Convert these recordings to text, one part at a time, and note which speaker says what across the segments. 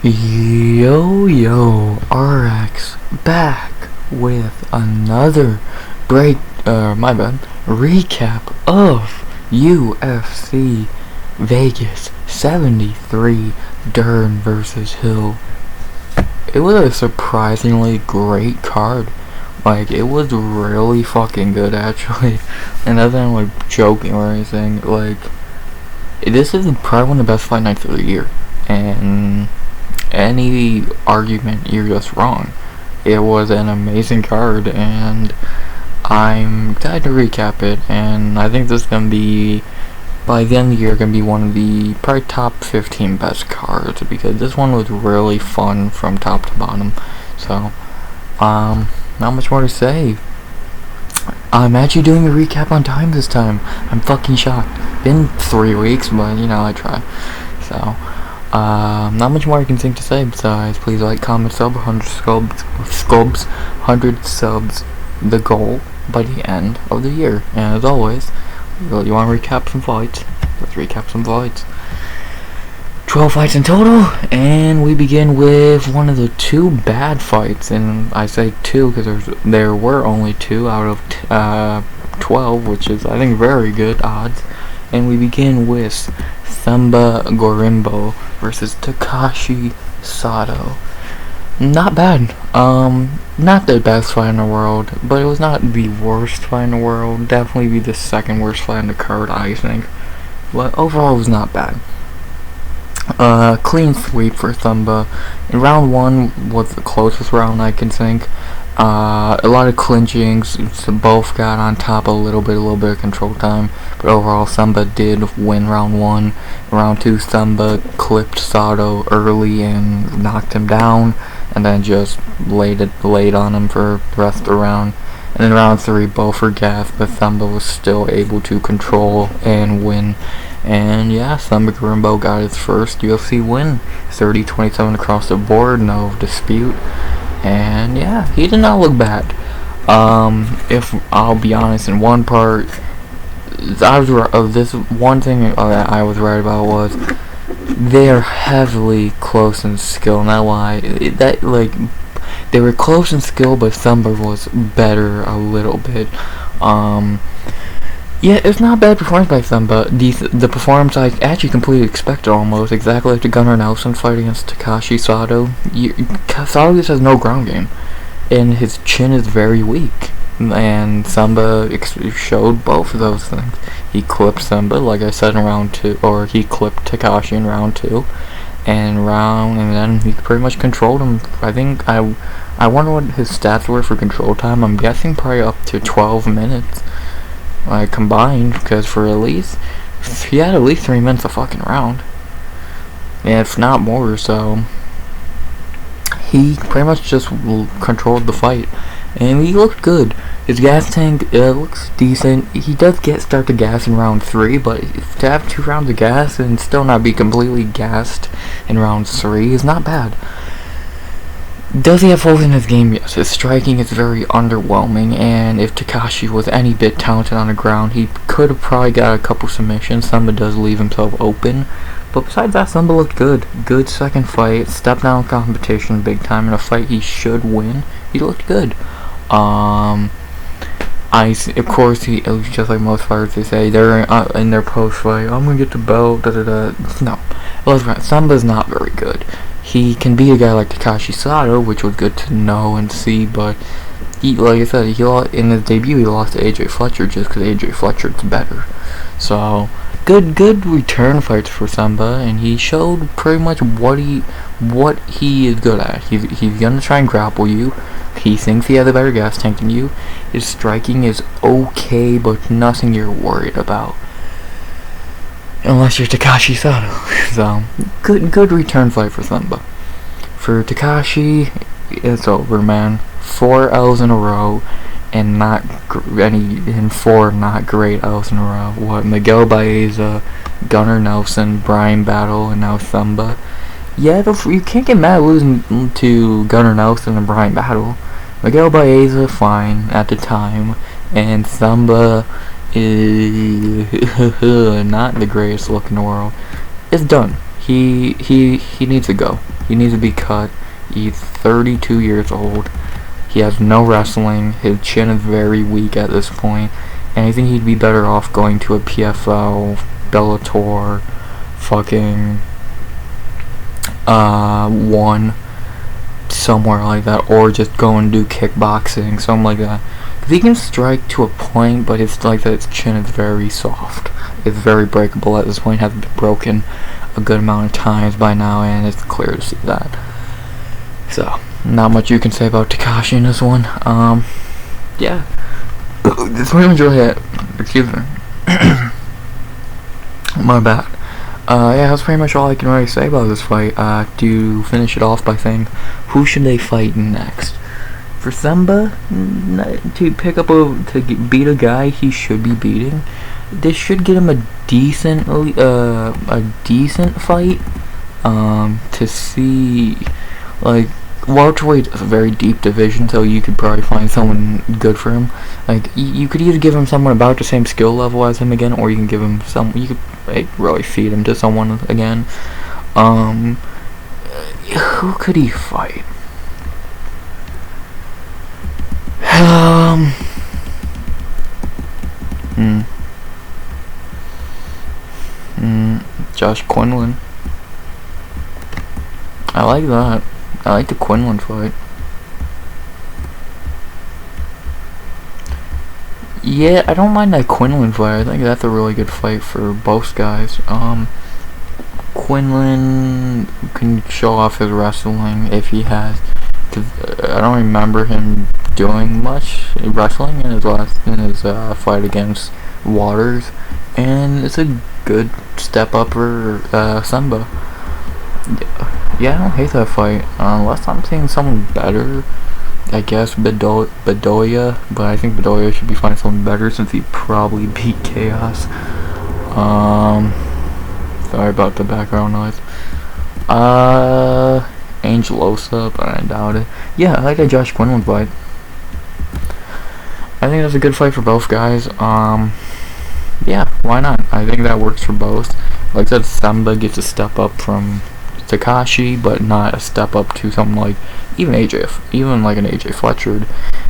Speaker 1: Yo, RX back with another recap of UFC Vegas 73 Dern versus Hill. It was a surprisingly great card. Like, it was really fucking good, actually. And other than, like, joking or anything, like, this is probably one of the best fight nights of the year. And any argument, you're just wrong. It was an amazing card, and I'm excited to recap it. And I think this is going to be, by the end of the year, going to be one of the probably top 15 best cards, because this one was really fun from top to bottom. So, not much more to say. I'm actually doing a recap on time this time. I'm fucking shocked. Been 3 weeks, but you know, I try. So, not much more I can think to say besides please like, comment, sub, 100 subs, the goal by the end of the year. And as always, you want to recap some fights? Let's recap some fights. 12 fights in total, and we begin with one of the two bad fights, and I say two because there were only two out of 12, which is, I think, very good odds. And we begin with Themba Gorimbo versus Takashi Sato. Not bad. Not the best fight in the world, but it was not the worst fight in the world. Definitely be the second worst fight in the card, I think. But overall, it was not bad. Clean sweep for Themba. In round one was the closest round I can think. A lot of clinchings, so both got on top a little bit of control time, but overall Themba did win round one. Round two, Themba clipped Sato early and knocked him down, and then just laid on him for the rest of the round. And in round three, both were gassed, but Themba was still able to control and win. And yeah, Themba Gorimbo got his first UFC win, 30-27 across the board, no dispute. And yeah, he did not look bad. If I'll be honest, in one part, this one thing that I was right about was they are heavily close in skill. Not lie, they were close in skill, but Themba was better a little bit. Yeah, it's not a bad performance by Themba. The performance I actually completely expected, almost exactly like the Gunnar Nelson fight against Takashi Sato. Sato just has no ground game, and his chin is very weak. And Themba showed both of those things. He clipped Themba, like I said, in round two, or he clipped Takashi in round two, and then he pretty much controlled him. I think I wonder what his stats were for control time. I'm guessing probably up to 12 minutes. Like, combined, because he had at least 3 minutes a fucking round, and if not more. So he pretty much just controlled the fight, and he looked good. His gas tank looks decent. He does start to gas in round 3, but to have 2 rounds of gas and still not be completely gassed in round 3 is not bad. Does he have holes in his game? Yes. His striking is very underwhelming, and if Takashi was any bit talented on the ground, he could have probably got a couple submissions. Themba does leave himself open, but besides that, Themba looked good. Good second fight, step down competition big time in a fight he should win. He looked good. Of course, he just like most fighters, they say they're in their post fight, I'm gonna get the belt. No, Themba's not very good. He can be a guy like Takashi Sato, which was good to know and see, but like I said, in his debut he lost to AJ Fletcher just because AJ Fletcher's better. So good return fights for Themba, and he showed pretty much what he is good at. He's gonna try and grapple you. He thinks he has a better gas tank than you. His striking is okay, but nothing you're worried about. Unless you're Takashi Sato. So, good return fight for Themba. For Takashi, it's over, man. 4 L's in a row, and 4 not great L's in a row. What, Miguel Baeza, Gunnar Nelson, Brian Battle, and now Themba. Yeah, you can't get mad losing to Gunnar Nelson and Brian Battle. Miguel Baeza, fine at the time, and Themba is not the greatest look in the world. It's done. He needs to go. He needs to be cut. He's 32 years old. He has no wrestling. His chin is very weak at this point. And I think he'd be better off going to a PFL, Bellator, fucking one, somewhere like that, or just go and do kickboxing, something like that. Cause he can strike to a point, but it's like that. His chin is very soft. It's very breakable at this point. Has been broken a good amount of times by now, and it's clear to see that. So, not much you can say about Takashi in this one. Yeah. That's pretty much really it. Excuse me. My bad. Yeah, that's pretty much all I can really say about this fight. To finish it off by saying, who should they fight next? For Themba, to beat a guy he should be beating, this should get him a decent fight. To see, like, welterweight is a very deep division, so you could probably find someone good for him. Like, you could either give him someone about the same skill level as him again, or you can give him you could really feed him to someone again. Who could he fight? Josh Quinlan. I like that. I like the Quinlan fight. Yeah, I don't mind that Quinlan fight. I think that's a really good fight for both guys. Quinlan can show off his wrestling if he has. Cause I don't remember him doing much wrestling in his fight against Waters, and it's a good step up for Themba. Yeah, I don't hate that fight. Unless I'm seeing someone better, I guess Bedoya, but I think Bedoya should be finding someone better since he probably beat Chaos. Sorry about the background noise. Angelosa, but I doubt it. Yeah, I like that Josh Quinlan fight. I think that's a good fight for both guys. Yeah, why not? I think that works for both. Like I said, Themba gets a step up from Takashi, but not a step up to something like even like an AJ Fletcher.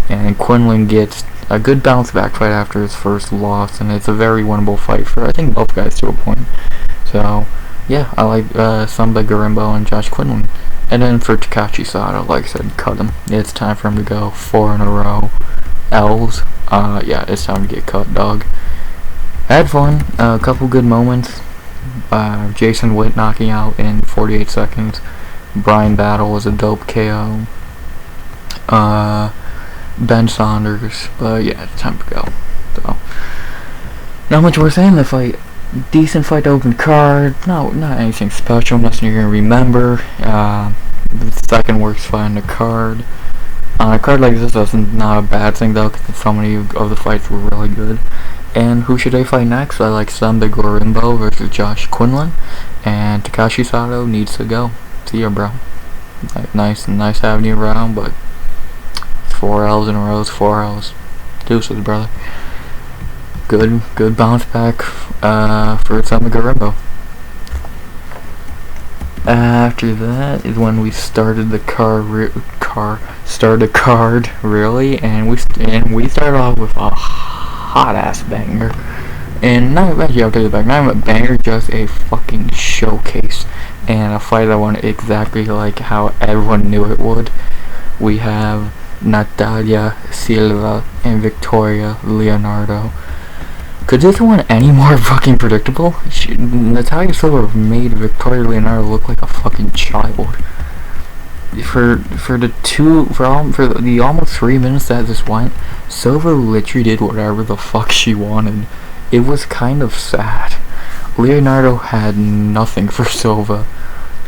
Speaker 1: And Quinlan gets a good bounce back fight after his first loss, and it's a very winnable fight for I think both guys to a point. So yeah, I like Themba, Gorimbo, and Josh Quinlan. And then for Takashi Sato, like I said, cut him. It's time for him to go 4 in a row. L's. Yeah, it's time to get cut, dog. I had fun. A couple good moments. Jason Witt knocking out in 48 seconds. Brian Battle was a dope KO. Ben Saunders. But yeah, it's time to go. So, not much more saying the fight. Decent fight to open card. Not anything special, nothing you're gonna remember. The second worst fight on the card. On a card like this, that's not a bad thing though, because so many of the fights were really good. And who should they fight next? I like Themba Gorimbo versus Josh Quinlan, and Takashi Sato needs to go. See ya, bro. Nice having you around, but 4 L's in a row, 4 L's. Deuces, brother. Good bounce back for Themba Gorimbo. After that is when we started the card really, and we started off with a hot ass banger, and not actually I'll take it back, not even a banger, just a fucking showcase, and a fight that went exactly like how everyone knew it would. We have Natália, Silva, and Victoria Leonardo. Could this one any more fucking predictable? Natália Silva made Victoria Leonardo look like a fucking child. For the almost 3 minutes that this went, Silva literally did whatever the fuck she wanted. It was kind of sad. Leonardo had nothing for Silva,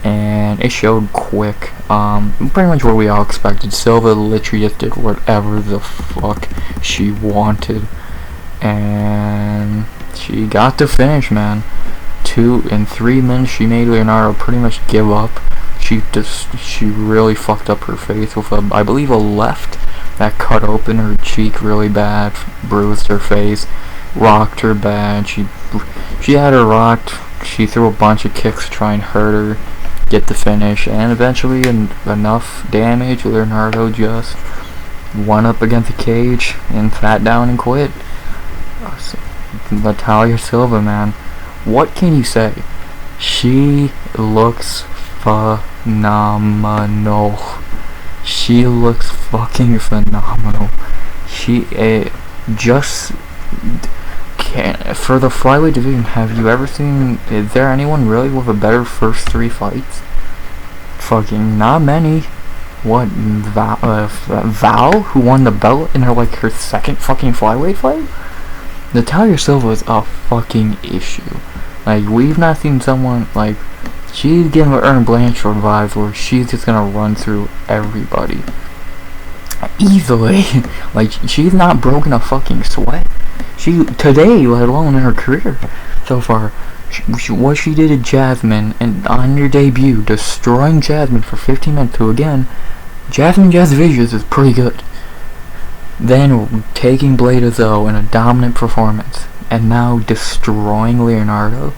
Speaker 1: and it showed quick. Pretty much what we all expected. Silva literally just did whatever the fuck she wanted. And she got to finish, man. 3 minutes, she made Leonardo pretty much give up. She really fucked up her face with I believe a left that cut open her cheek really bad, bruised her face, rocked her bad. She had her rocked she threw a bunch of kicks to try and hurt her, get the finish, and eventually enough damage, Leonardo just went up against the cage and sat down and quit. Natália Silva, man, what can you say? She looks phenomenal. She looks fucking phenomenal. She just can't. For the flyweight division, have you ever seen? Is there anyone really with a better first 3 fights? Fucking not many. What, Val, who won the belt in her second fucking flyweight fight? Natália Silva is a fucking issue. Like, we've not seen someone, like, she's getting Erin Blanchard vibes where she's just gonna run through everybody. Easily. Like, she's not broken a fucking sweat. Today, let alone in her career so far, what she did to Jasmine and on her debut, destroying Jasmine for 15 minutes, who again, Jasmine Jasvicious is pretty good. Then taking Bledsoe in a dominant performance, and now destroying Leonardo.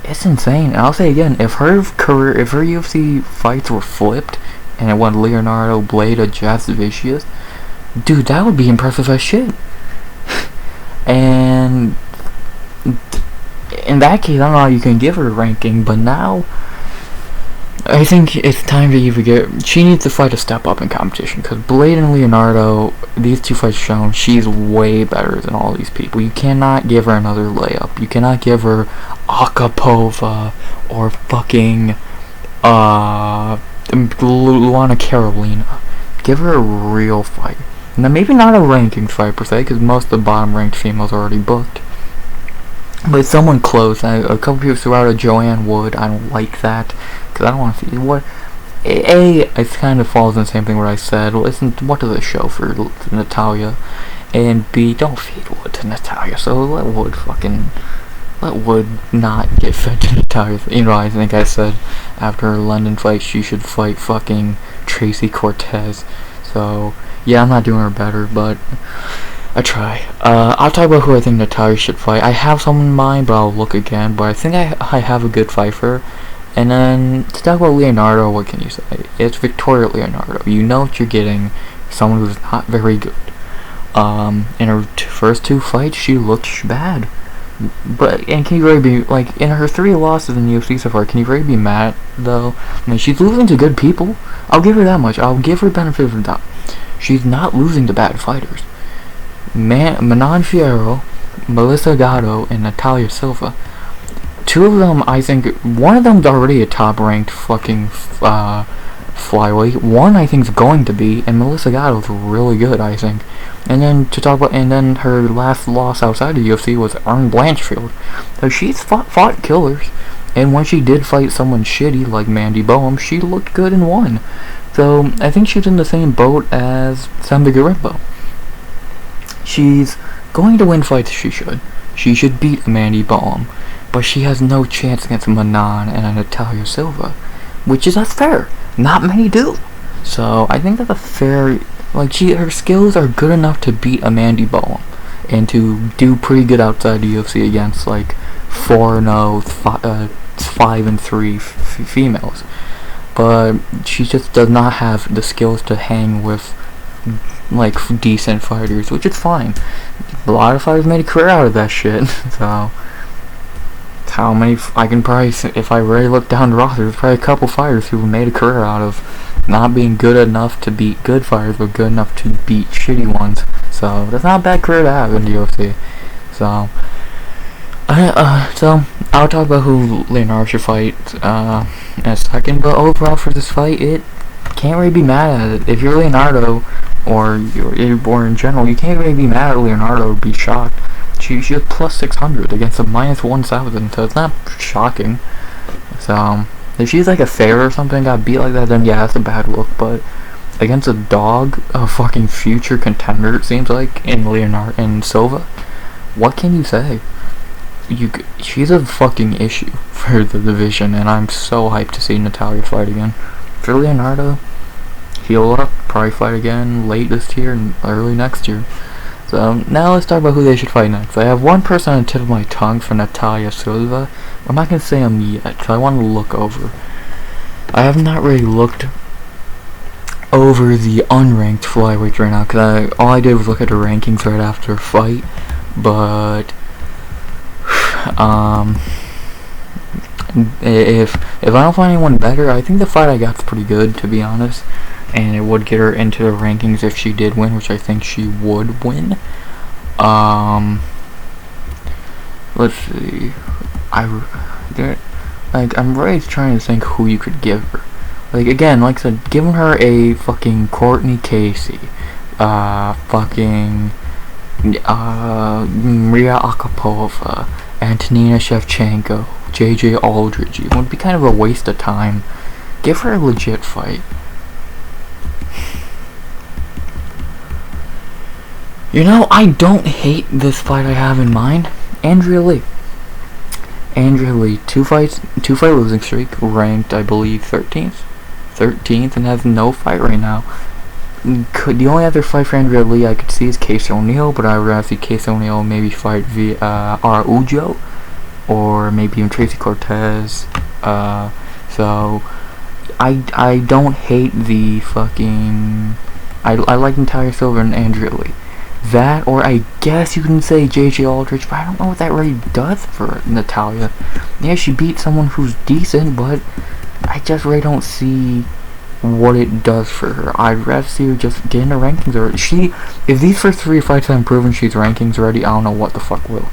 Speaker 1: It's insane. And I'll say again, if her UFC fights were flipped and it went Leonardo, Bleda, Jasvicious, dude, that would be impressive as shit. And in that case, I don't know how you can give her a ranking, but now I think it's time to even she needs to fight a step up in competition, because Blade and Leonardo, these two fights shown, she's way better than all these people. You cannot give her another layup. You cannot give her Akapova or fucking Luana Karolina. Give her a real fight. Now, maybe not a ranking fight per se, because most of the bottom ranked females are already booked. But someone close. A couple people threw out a Joanne Wood. I don't like that, because I don't want to see what. It kind of falls in the same thing what I said. Listen, what does it show for Natália? And B, don't feed Wood to Natália. So let Wood not get fed to Natália. You know, I think I said after her London fight she should fight fucking Tracy Cortez. So yeah, I'm not doing her better, but I try. I'll talk about who I think Natália should fight. I have someone in mind, but I'll look again. But I think I have a good fight for her. And then, to talk about Leonardo, what can you say? It's Victoria Leonardo. You know what you're getting. Someone who's not very good. In her first 2 fights, she looked bad. And can you really be, like, in her 3 losses in the UFC so far, can you really be mad, though? I mean, she's losing to good people. I'll give her that much. I'll give her benefit of the doubt. She's not losing to bad fighters. Manon Fiorello, Melissa Gatto, and Natália Silva. 2 of them, I think, one of them's already a top-ranked fucking flyweight. One, I think, is going to be, and Melissa Gatto's really good, I think. And then her last loss outside of the UFC was Erin Blanchfield. So she's fought killers, and when she did fight someone shitty like Mandy Boehm, she looked good and won. So I think she's in the same boat as Themba Gorimbo. She's going to win fights. She should. She should beat Mandy Boehm. But she has no chance against Manon and Natália Silva, that's fair. Not many do. So I think that's a fair, her skills are good enough to beat Mandy Boehm and to do pretty good outside the UFC against 4-0, 5-3 females. But she just does not have the skills to hang with decent fighters, which is fine. A lot of fighters made a career out of that shit. So how many I can probably, if I really look down the roster, there's probably a couple fighters who made a career out of not being good enough to beat good fighters, but good enough to beat shitty ones. So that's not a bad career to have in the UFC. So I'll talk about who Leonardo should fight in a second. But overall for this fight, it can't really be mad at it. If you're Leonardo or in general, you can't really be mad at Leonardo or be shocked. She's plus 600 against a minus 1,000, so it's not shocking. So if she's a Ferreira or something, got beat like that, then yeah, that's a bad look. But against a dog, a fucking future contender, it seems like, in Leonardo and Silva, what can you say? She's a fucking issue for the division, and I'm so hyped to see Natália fight again. For Leonardo, heal up, probably fight again late this year and early next year. So now let's talk about who they should fight next. I have one person on the tip of my tongue for Natália Silva. I'm not going to say him yet, because I want to look over. I have not really looked over the unranked flyweights right now, because all I did was look at the rankings right after a fight. But if I don't find anyone better, I think the fight I got's pretty good, to be honest, and it would get her into the rankings if she did win, which I think she would win. Let's see. I'm really trying to think who you could give her. Like, again, like I said, giving her a fucking Courtney Casey, fucking Maria Akapova, Antonina Shevchenko, JJ Aldridge. It would be kind of a waste of time. Give her a legit fight. You know, I don't hate this fight I have in mind. Andrea Lee, two fight losing streak, ranked I believe 13th, and has no fight right now. The only other fight for Andrea Lee I could see is Casey O'Neill, but I would rather see Casey O'Neill maybe fight via Araujo, or maybe even Tracy Cortez. So I don't hate the fucking. I like Natália Silva and Andrea Lee. That, or I guess you can say JJ Aldridge, but I don't know what that really does for Natália. Yeah, she beat someone who's decent, but I just really don't see what it does for her. I'd rather see her just get in the rankings. Or if these first 3 fights have proven she's rankings ready, I don't know what the fuck will.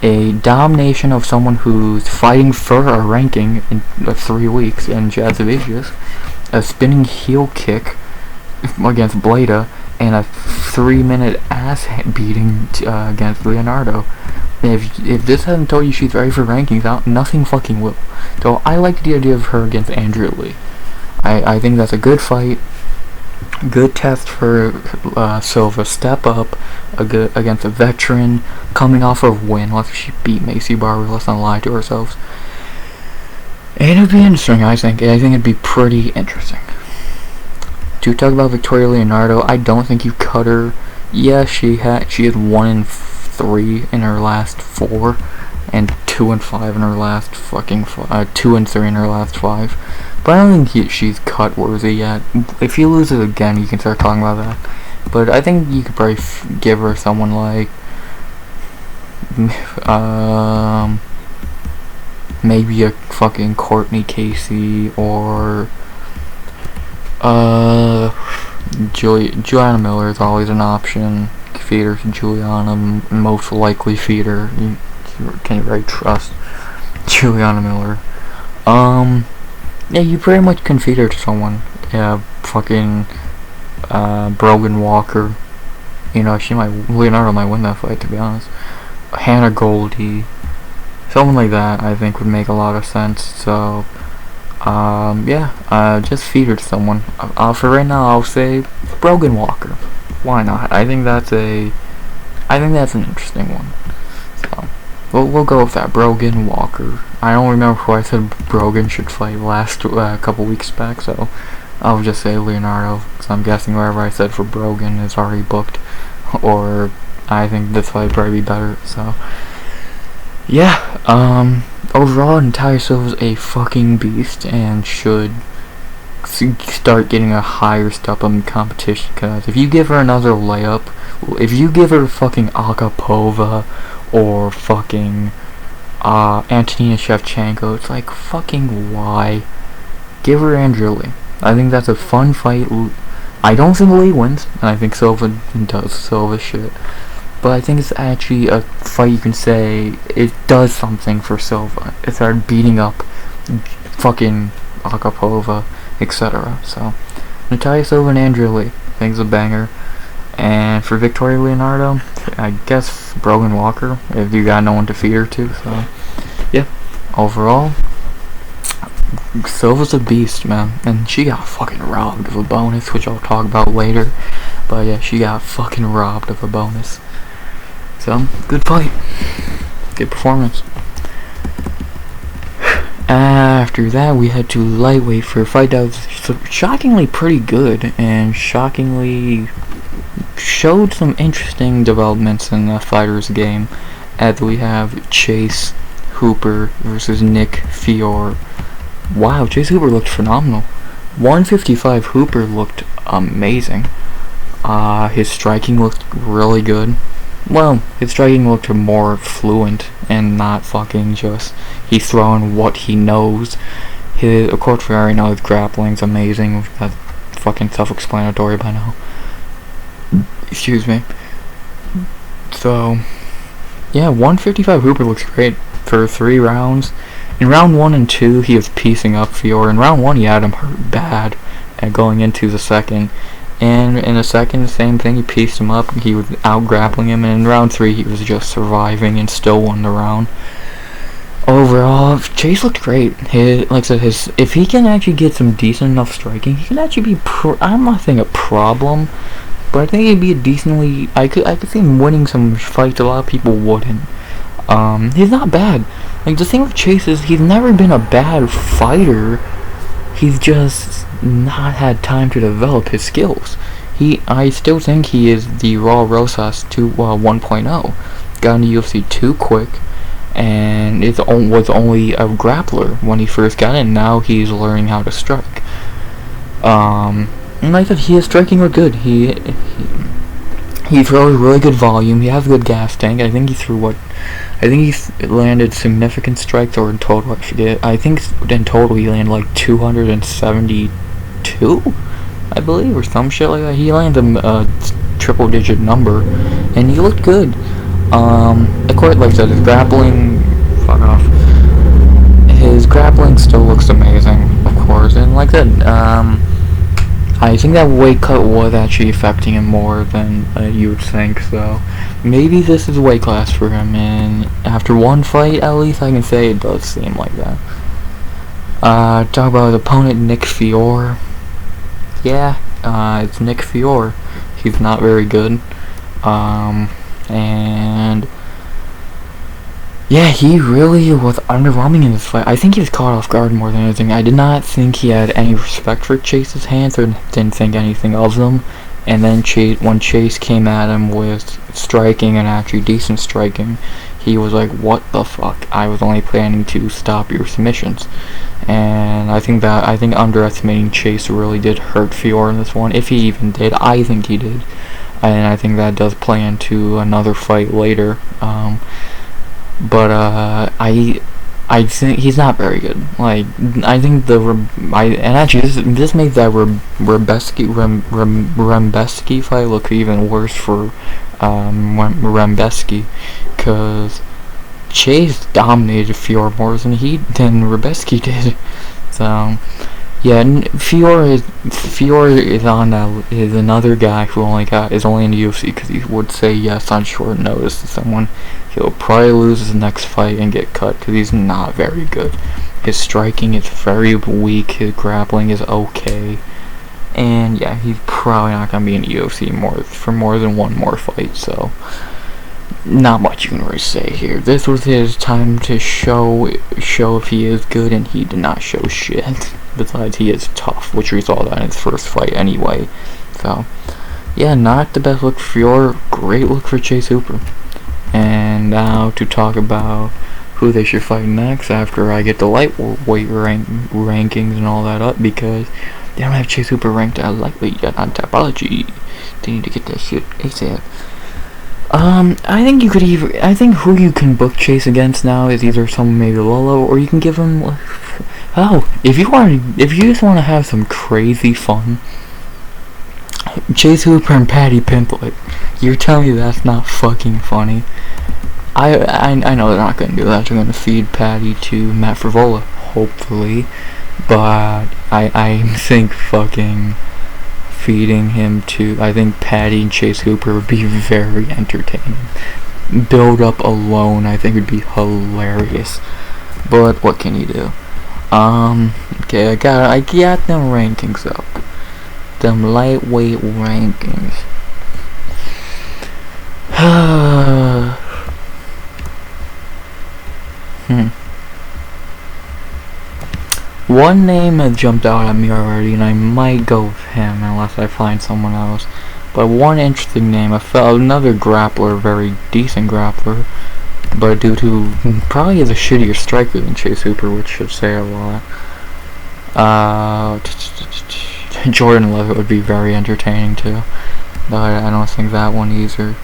Speaker 1: A domination of someone who's fighting for a ranking in 3 weeks in Jasovicius, a spinning heel kick against Bleda, and a 3-minute ass beating against Leonardo. If this hasn't told you she's ready for rankings, nothing fucking will. So I like the idea of her against Andrea Lee. I think that's a good fight, good test for Silva. Step up against a veteran coming off of a win. Let's she beat Macy Barber. Let's not lie to ourselves. And it'd be interesting. I think it'd be pretty interesting. To talk about Victoria Leonardo, I don't think you cut her. Yeah, she had 1-3 in her last 4, and 2-5 in her last 2-3 in her last 5. But I don't think she's cut worthy yet. If he loses again, you can start talking about that. But I think you could probably give her someone like maybe a fucking Courtney Casey, or Juliana Miller is always an option. Feed her to Juliana, most likely feed her. You can't really trust Juliana Miller. Yeah, you pretty much can feed her to someone. Yeah, fucking Brogan Walker. You know, Leonardo might win that fight, to be honest. Hannah Goldie, someone like that, I think would make a lot of sense. So yeah, just feed her to someone. For right now, I'll say Brogan Walker. Why not? I think that's an interesting one. So we'll go with that. Brogan Walker. I don't remember who I said Brogan should fight last couple weeks back, so I'll just say Leonardo. So I'm guessing whatever I said for Brogan is already booked, or I think this fight would probably be better. So yeah, overall, Natália Silva's a fucking beast and should start getting a higher step in competition, because if you give her another layup, if you give her fucking Akapova or fucking Antonina Shevchenko, it's like, fucking why? Give her Andrea Lee. I think that's a fun fight. I don't think Lee wins, and I think Silva does Silva shit. But I think it's actually a fight you can say it does something for Silva. It started beating up fucking Akapova, etc. So Natália Silva and Andrea Lee, I think it's a banger. And for Victoria Leonardo, I guess Brogan Walker, if you got no one to feed her to. So yeah, overall, Silva's a beast, man, and she got fucking robbed of a bonus, which I'll talk about later. But yeah, she got fucking robbed of a bonus. So, good fight. Good performance. After that, we had to lightweight for a fight that was shockingly pretty good, and shockingly showed some interesting developments in the fighters game, as we have Chase Hooper versus Nick Fiore. Wow, Chase Hooper looked phenomenal. 155 Hooper looked amazing. His striking looked really good. Well, his striking looked more fluent and not fucking just he's throwing what he knows. Of course, Ferreira knows grappling's amazing. That's fucking self-explanatory by now. Excuse me. So, yeah, 155 Hooper looks great for 3 rounds. In round 1 and 2, he was piecing up Fiore. In round 1, he had him hurt bad, and going into the second. And in the second, same thing, he pieced him up. He was out grappling him, and in round 3, he was just surviving and still won the round. Overall, Chase looked great. Like I said, if he can actually get some decent enough striking, he can actually be. I'm not saying a problem, but I think he'd be a decently. I could see him winning some fights a lot of people wouldn't. He's not bad. Like the thing with Chase is he's never been a bad fighter. He's just not had time to develop his skills. I still think he is the Raw Rosas 1.0. Got into UFC too quick. And was only a grappler when he first got in. Now he's learning how to strike. And like I said, his striking looked good. He throws really good volume. He has a good gas tank. I think he landed significant strikes, or in total, I forget. I think in total he landed like 272, I believe, or some shit like that. He landed a triple-digit number, and he looked good. Of course, like I said, his grappling, his grappling still looks amazing, of course, and like I said, I think that weight cut was actually affecting him more than you would think, so maybe this is weight class for him, and after one fight, at least I can say it does seem like that. Talk about his opponent, Nick Fiore. Yeah, it's Nick Fiore. He's not very good. And yeah, he really was underwhelming in this fight. I think he was caught off guard more than anything. I did not think he had any respect for Chase's hands, or didn't think anything of them. And then when Chase came at him with striking, and actually decent striking, he was like, what the fuck? I was only planning to stop your submissions. And I think underestimating Chase really did hurt Fiore in this one. If he even did, I think he did. And I think that does play into another fight later. But I think he's not very good. Like, I think this makes that Rembeski fight look even worse for Rembeski, because Chase dominated Fiore more than Rembeski did. So yeah, Fiore is another guy who is only in the UFC because he would say yes on short notice to someone. He'll probably lose his next fight and get cut because he's not very good. His striking is very weak. His grappling is okay, and yeah, he's probably not gonna be in the UFC for more than one more fight. So not much you can really say here. This was his time to show if he is good, and he did not show shit. Besides, he is tough, which we saw that in his first fight anyway. So, yeah, not the best look for Fiore. Great look for Chase Hooper. And now to talk about who they should fight next after I get the lightweight rankings and all that up, because they don't have Chase Hooper ranked at lightweight yet on Tapology. They need to get that shit ASAP. I think who you can book Chase against now is either someone maybe Lolo, or you can give him, if you just want to have some crazy fun, Chase Hooper and Patty Pimblett. You're telling me that's not fucking funny? I know they're not gonna do that. They're gonna feed Patty to Matt Frivola, hopefully, but I think fucking feeding him to, I think Patty and Chase Hooper would be very entertaining. Build up alone, I think, would be hilarious. But what can you do? Okay, I got them rankings up. Them lightweight rankings. One name has jumped out at me already, and I might go with him unless I find someone else. But one interesting name, another grappler, very decent grappler, but due to probably is a shittier striker than Chase Hooper, which should say a lot. Jordan Levitt would be very entertaining too, but I don't think that one either.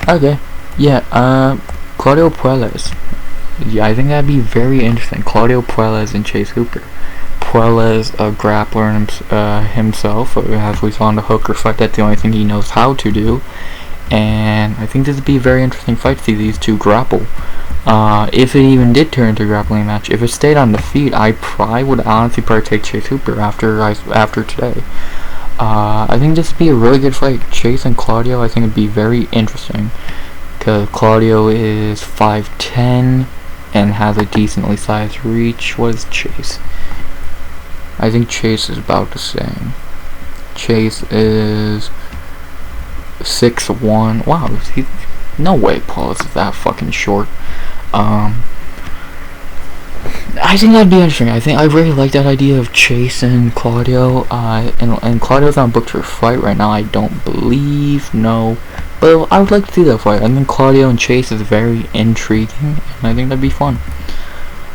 Speaker 1: Okay, yeah, Claudio Puelles. Yeah, I think that'd be very interesting. Claudio Puelles and Chase Hooper. Puelles, a grappler himself, as we saw in the hooker fight. That's the only thing he knows how to do. And I think this would be a very interesting fight to see these two grapple. If it even did turn into a grappling match, if it stayed on the feet, I probably would honestly take Chase Hooper after today. I think this would be a really good fight. Chase and Claudio, I think it'd be very interesting, because Claudio is 5'10" and has a decently sized reach. What is Chase? I think Chase is about the same. Chase is 6'1". Wow, no way Paul is that fucking short. I think that'd be interesting. I really like that idea of Chase and Claudio. And Claudio's not booked for a fight right now, I don't believe. No, but I would like to see that fight. I think Claudio and Chase is very intriguing, and I think that'd be fun.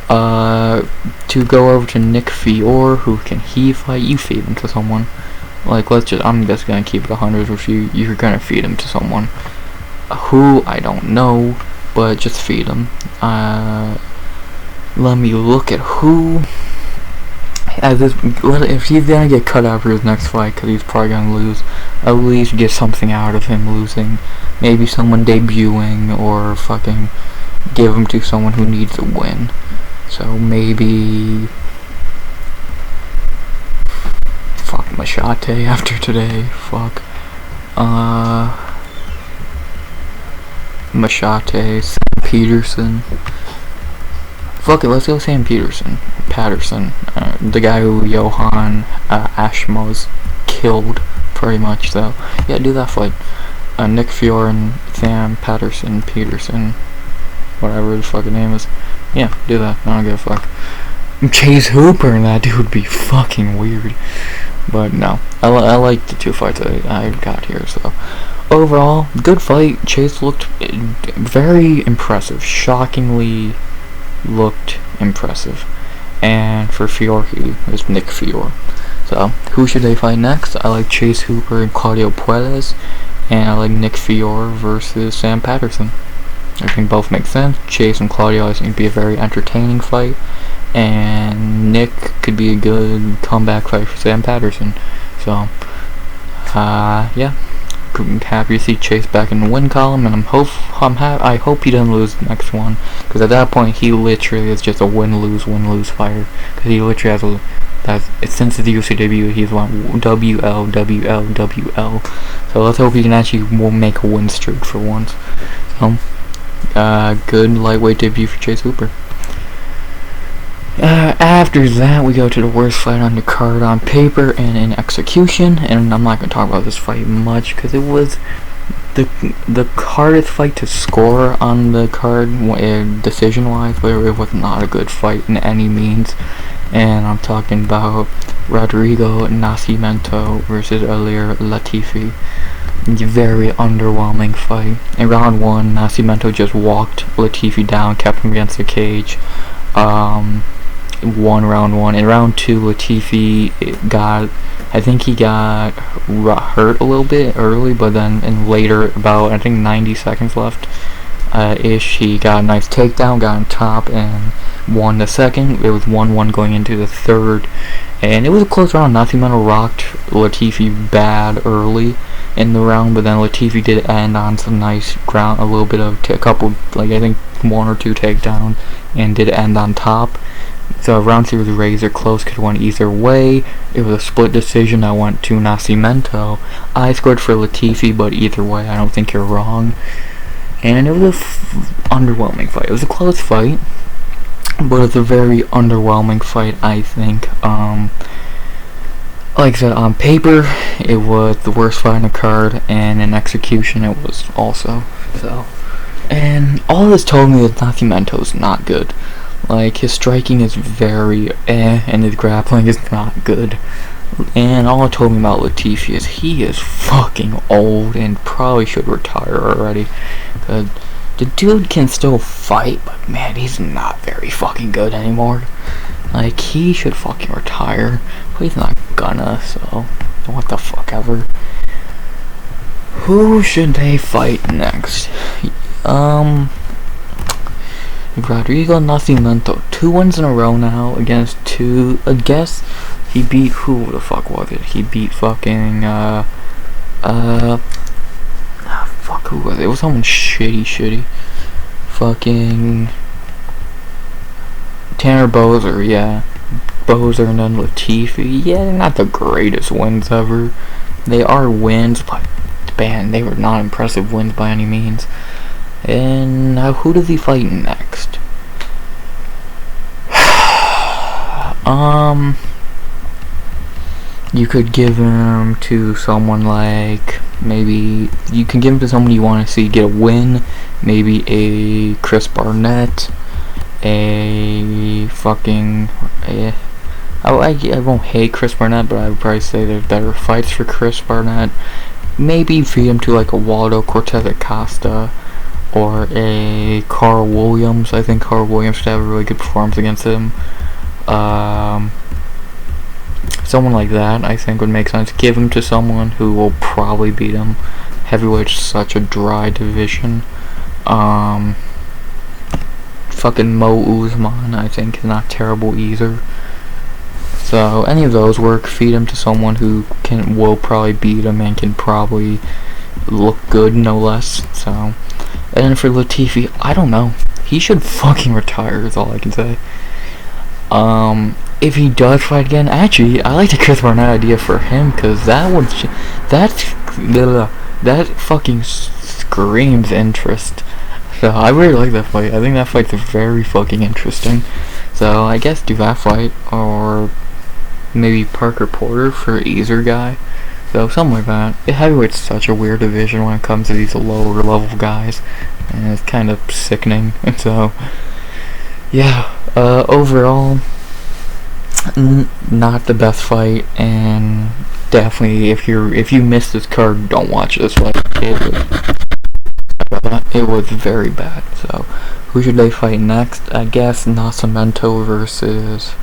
Speaker 1: To go over to Nick Fiore, who can he fight? You feed him to someone. Like, I'm just gonna keep it 100 with you. You're gonna feed him to someone. Who? I don't know, but just feed him. Let me look at who. If he's gonna get cut out for his next fight, because he's probably gonna lose, at least get something out of him losing. Maybe someone debuting, or fucking give him to someone who needs a win. So maybe fuck Maheshate after today. Fuck. Maheshate, Sam Peterson. Fuck it, let's go Sam Patterson. The guy who Johan Ashmos killed, pretty much. So yeah, do that fight. Nick Fiore and Sam Peterson, whatever his fucking name is. Yeah, do that. I don't give a fuck. Chase Hooper and that dude would be fucking weird. But no, I like the two fights I got here. So overall, good fight. Chase looked very impressive. Shockingly looked impressive. And for Fiore, it was Nick Fiore. So who should they fight next? I like Chase Hooper and Claudio Puelles, and I like Nick Fiore versus Sam Patterson. I think both make sense. Chase and Claudio, I think, would be a very entertaining fight, and Nick could be a good comeback fight for Sam Patterson. So yeah, happy to see Chase back in the win column, and I hope he doesn't lose the next one, because at that point he literally is just a win-lose fighter, because he literally since his UFC debut he's won WL. So let's hope he can actually make a win streak for once. So good lightweight debut for Chase Hooper. After that, we go to the worst fight on the card on paper and in execution, and I'm not going to talk about this fight much because it was the hardest fight to score on the card decision wise, but it was not a good fight in any means. And I'm talking about Rodrigo Nascimento versus Ilir Latifi. Very underwhelming fight. In round 1, Nascimento just walked Latifi down, kept him against the cage. Won round 1. In round 2, Latifi I think he got hurt a little bit early, but then in later, about I think 90 seconds left ish, he got a nice takedown, got on top, and won the second. It was 1-1 going into the third, and it was a close round. Nascimento rocked Latifi bad early in the round, but then Latifi did end on some nice ground, a little bit of a couple, like I think 1 or 2 takedown, and did end on top. So round 2 was razor close, could have went either way. It was a split decision that went to Nascimento. I scored for Latifi, but either way, I don't think you're wrong. And it was a underwhelming fight. It was a close fight, but it's a very underwhelming fight, I think. Like I said, on paper, it was the worst fight on the card, and in execution, it was also. So, and all this told me that Nascimento's not good. Like, his striking is very and his grappling is not good. And all it told me about Latifi is he is fucking old and probably should retire already. The dude can still fight, but man, he's not very fucking good anymore. Like, he should fucking retire, but he's not gonna, so what the fuck ever. Who should they fight next? Rodrigo Nascimento, 2 wins in a row now against two. I guess he beat, who the fuck was it? He beat fucking fuck, who was it? It was someone shitty. Fucking Tanner Bozer, yeah. Bozer and then Latifi. Yeah, they're not the greatest wins ever. They are wins, but man, they were not impressive wins by any means. And now, who does he fight next? You could give him to someone like, maybe you can give him to someone you want to see get a win. Maybe a Chris Barnett, a fucking I won't hate Chris Barnett, but I would probably say there's better fights for Chris Barnett. Maybe feed him to like a Waldo Cortez Acosta or a Carl Williams. I think Carl Williams should have a really good performance against him. Someone like that I think would make sense. Give him to someone who will probably beat him. Heavyweight's such a dry division. Fucking Mo Usman I think is not terrible either. So any of those work. Feed him to someone who will probably beat him and can probably look good, no less. So, and for Latifi, I don't know. He should fucking retire is all I can say. If he does fight again, actually, I like the Chris Barnett idea for him, because that fucking screams interest. So I really like that fight. I think that fight's very fucking interesting. So I guess do that fight, or maybe Parker Porter for easier guy. So something like that. Heavyweight's such a weird division when it comes to these lower level guys, and it's kind of sickening. And so yeah, overall, not the best fight, and definitely if you missed this card, don't watch this fight. It was very bad. So who should they fight next? I guess Nascimento versus,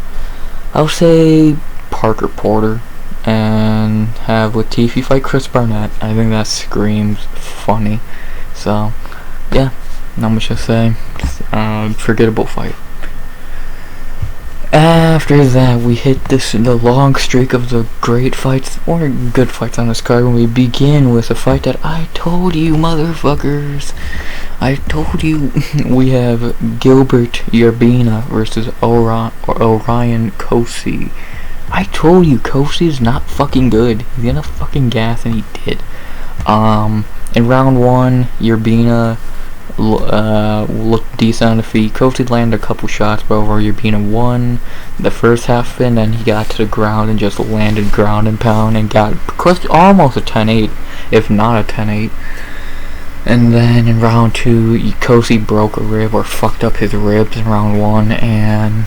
Speaker 1: I'll say Parker Porter, and have Latifi fight Chris Barnett. I think that screams funny. So yeah, not much to say. Forgettable fight. After that, we hit the long streak of the great fights, or good fights on this card, when we begin with a fight that I told you, motherfuckers. I told you. We have Gilbert Urbina versus Orion Cosce. I told you, Cosce's not fucking good. He's gonna fucking gas, and he did. In round 1, Urbina looked decent on the feet. Cosce landed a couple shots, but overall Urbina won the first half, and then he got to the ground and just landed ground and pound and got almost a 10-8, if not a 10-8. And then in round 2, Cosce broke a rib, or fucked up his ribs in round 1, and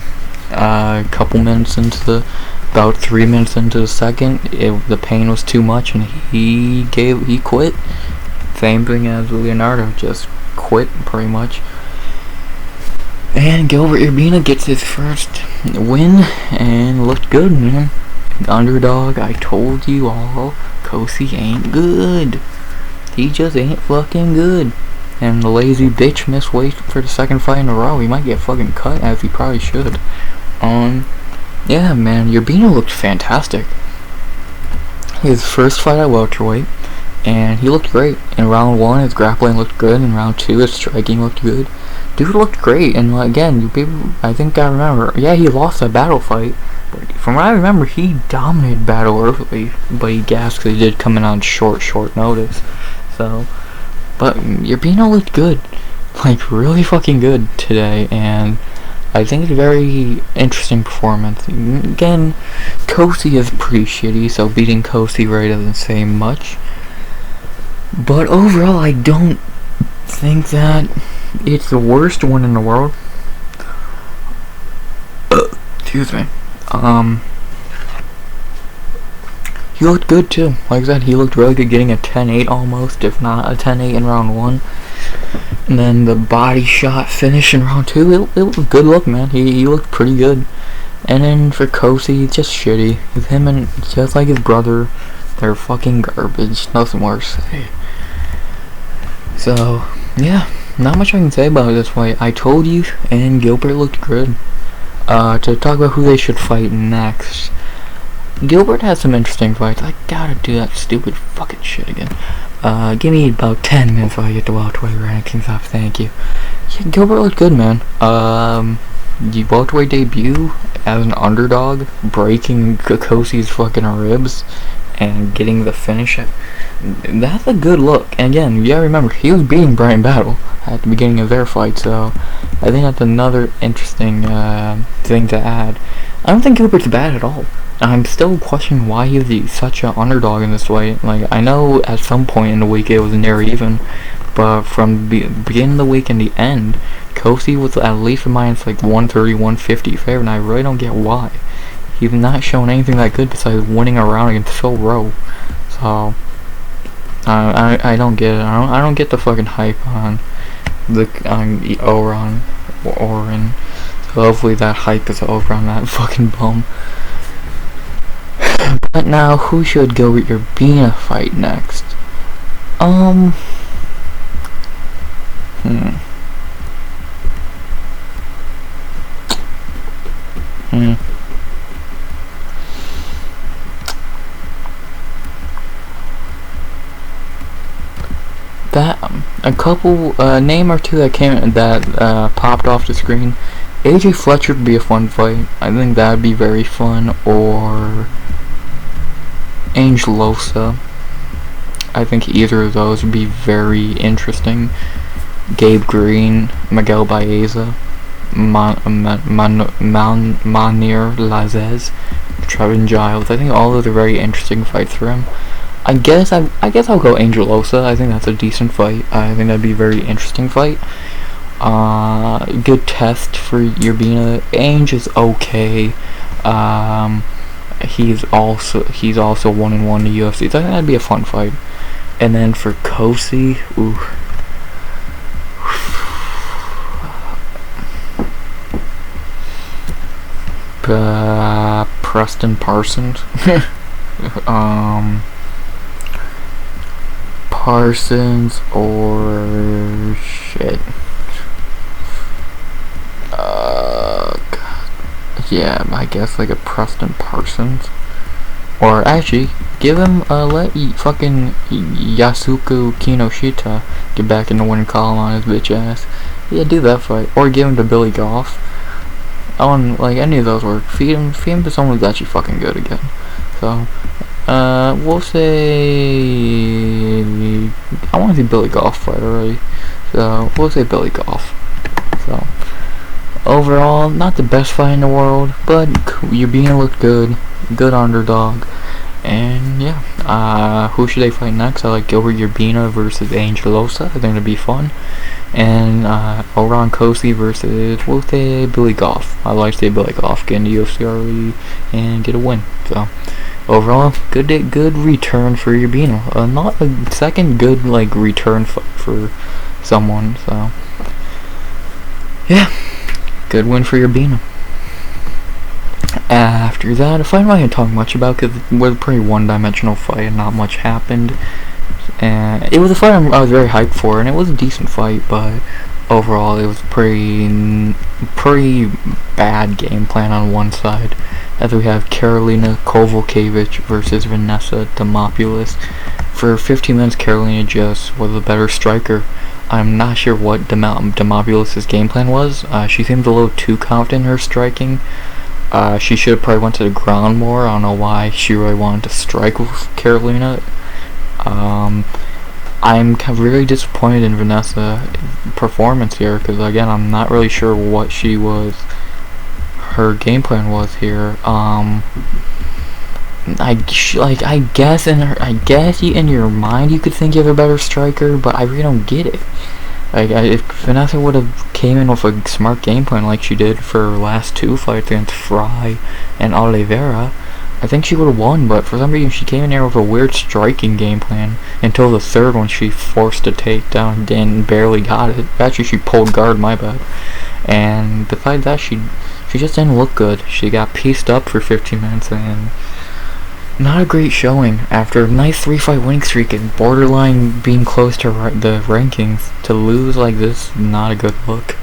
Speaker 1: about 3 minutes into the second, the pain was too much, and he quit. Same thing as Leonardo, just quit pretty much. And Gilbert Urbina gets his first win and looked good, man. Underdog, I told you all, Cosce ain't good. He just ain't fucking good. And the lazy bitch missed weight for the second fight in a row. He might get fucking cut, as he probably should. Yeah, man, Urbina looked fantastic. His first fight at welterweight, and he looked great. In round 1, his grappling looked good. In round 2, his striking looked good. Dude looked great. And again, I think I remember, yeah, he lost that battle fight, but from what I remember, he dominated battle early, but he gassed because he did come in on short notice. So, but Urbina looked good, like really fucking good today, and I think it's a very interesting performance. Again, Cosce is pretty shitty, so beating Cosce right doesn't say much. But overall, I don't think that it's the worst one in the world. Excuse me. he looked good too. Like I said, he looked really good, getting a 10-8 almost, if not a 10-8 in round 1. And then the body shot finish in round 2, it was a good look, man. He looked pretty good. And then for Cosce, just shitty. With him and just like his brother, they're fucking garbage. Nothing more to say. So, yeah, not much I can say about this fight. I told you, and Gilbert looked good. To talk about who they should fight next. Gilbert has some interesting fights. I gotta do that stupid fucking shit again. Give me about 10 minutes while I get the welterweight rankings up. Thank you. Yeah, Gilbert looked good, man. The welterweight debut as an underdog, breaking Cosce's fucking ribs and getting the finish. That's a good look. And again, you gotta remember, he was beating Brian Battle at the beginning of their fight, so I think that's another interesting thing to add. I don't think Gilbert's bad at all. I'm still questioning why he was such an underdog in this fight. Like, I know at some point in the week it was near even, but from the beginning of the week and the end, Cosce was at least a minus like 130, 150 favorite, and I really don't get why. He's not shown anything that good besides winning a round against Phil Rowe. So I don't get it. I don't get the fucking hype on Orion. So hopefully that hype is over on that fucking bum. But now, who should Gilbert Urbina fight next? That a couple name or two that popped off the screen. AJ Fletcher would be a fun fight. I think that would be very fun. Or Angelosa. I think either of those would be very interesting. Gabe Green, Miguel Baeza, Manir Lazez, Trevin Giles. I think all of those are very interesting fights for him. I guess I'll go Angelosa. I think that's a decent fight. I think that'd be a very interesting fight. Good test for Urbina. Ainge is okay. He's also 1-1 in the UFC. So I think that'd be a fun fight. And then for Cosce, ooh. Preston Parsons. Parsons or shit. God. Yeah, I guess like a Preston Parsons. Or actually, give him let fucking Yasuko Kinoshita get back in the winning column on his bitch ass. Yeah, do that fight. Or give him to Billy Goff. I want like any of those work. Feed him to someone who's actually fucking good again. So we'll say I want to see Billy Goff fight already. So we'll say Billy Goff. So overall, not the best fight in the world, but Urbina looked good. Good underdog. And yeah, who should they fight next? I like Gilbert Urbina versus Angelosa. I think it'd be fun. And Orion Cosce versus, we'll say, Billy Goff. I like to say Billy Goff get in the UFC early and get a win. So overall, good return for Urbina. Not a second good like return fight for someone. So yeah, good win for Urbina. After that, a fight I'm not going to talk much about because it was a pretty one-dimensional fight and not much happened. And it was a fight I was very hyped for, and it was a decent fight, but overall it was pretty bad game plan on one side. As we have Karolina Kowalkiewicz versus Vanessa Demopoulos. For 15 minutes, Karolina just was a better striker. I'm not sure what Demopoulos' game plan was. She seemed a little too confident in her striking. She should have probably went to the ground more. I don't know why she really wanted to strike with Karolina. I'm really disappointed in Vanessa's performance here because again, I'm not really sure what her game plan was here. I guess in your mind you could think you have a better striker, but I really don't get it. Like, if Vanessa would have came in with a smart game plan like she did for her last two fights against Fry and Oliveira, I think she would have won, but for some reason she came in there with a weird striking game plan until the third one she forced a takedown and barely got it. Actually, she pulled guard, my bad. And besides that, she just didn't look good. She got pieced up for 15 minutes and not a great showing after a nice 3-fight winning streak and borderline being close to the rankings. To lose like this, not a good look.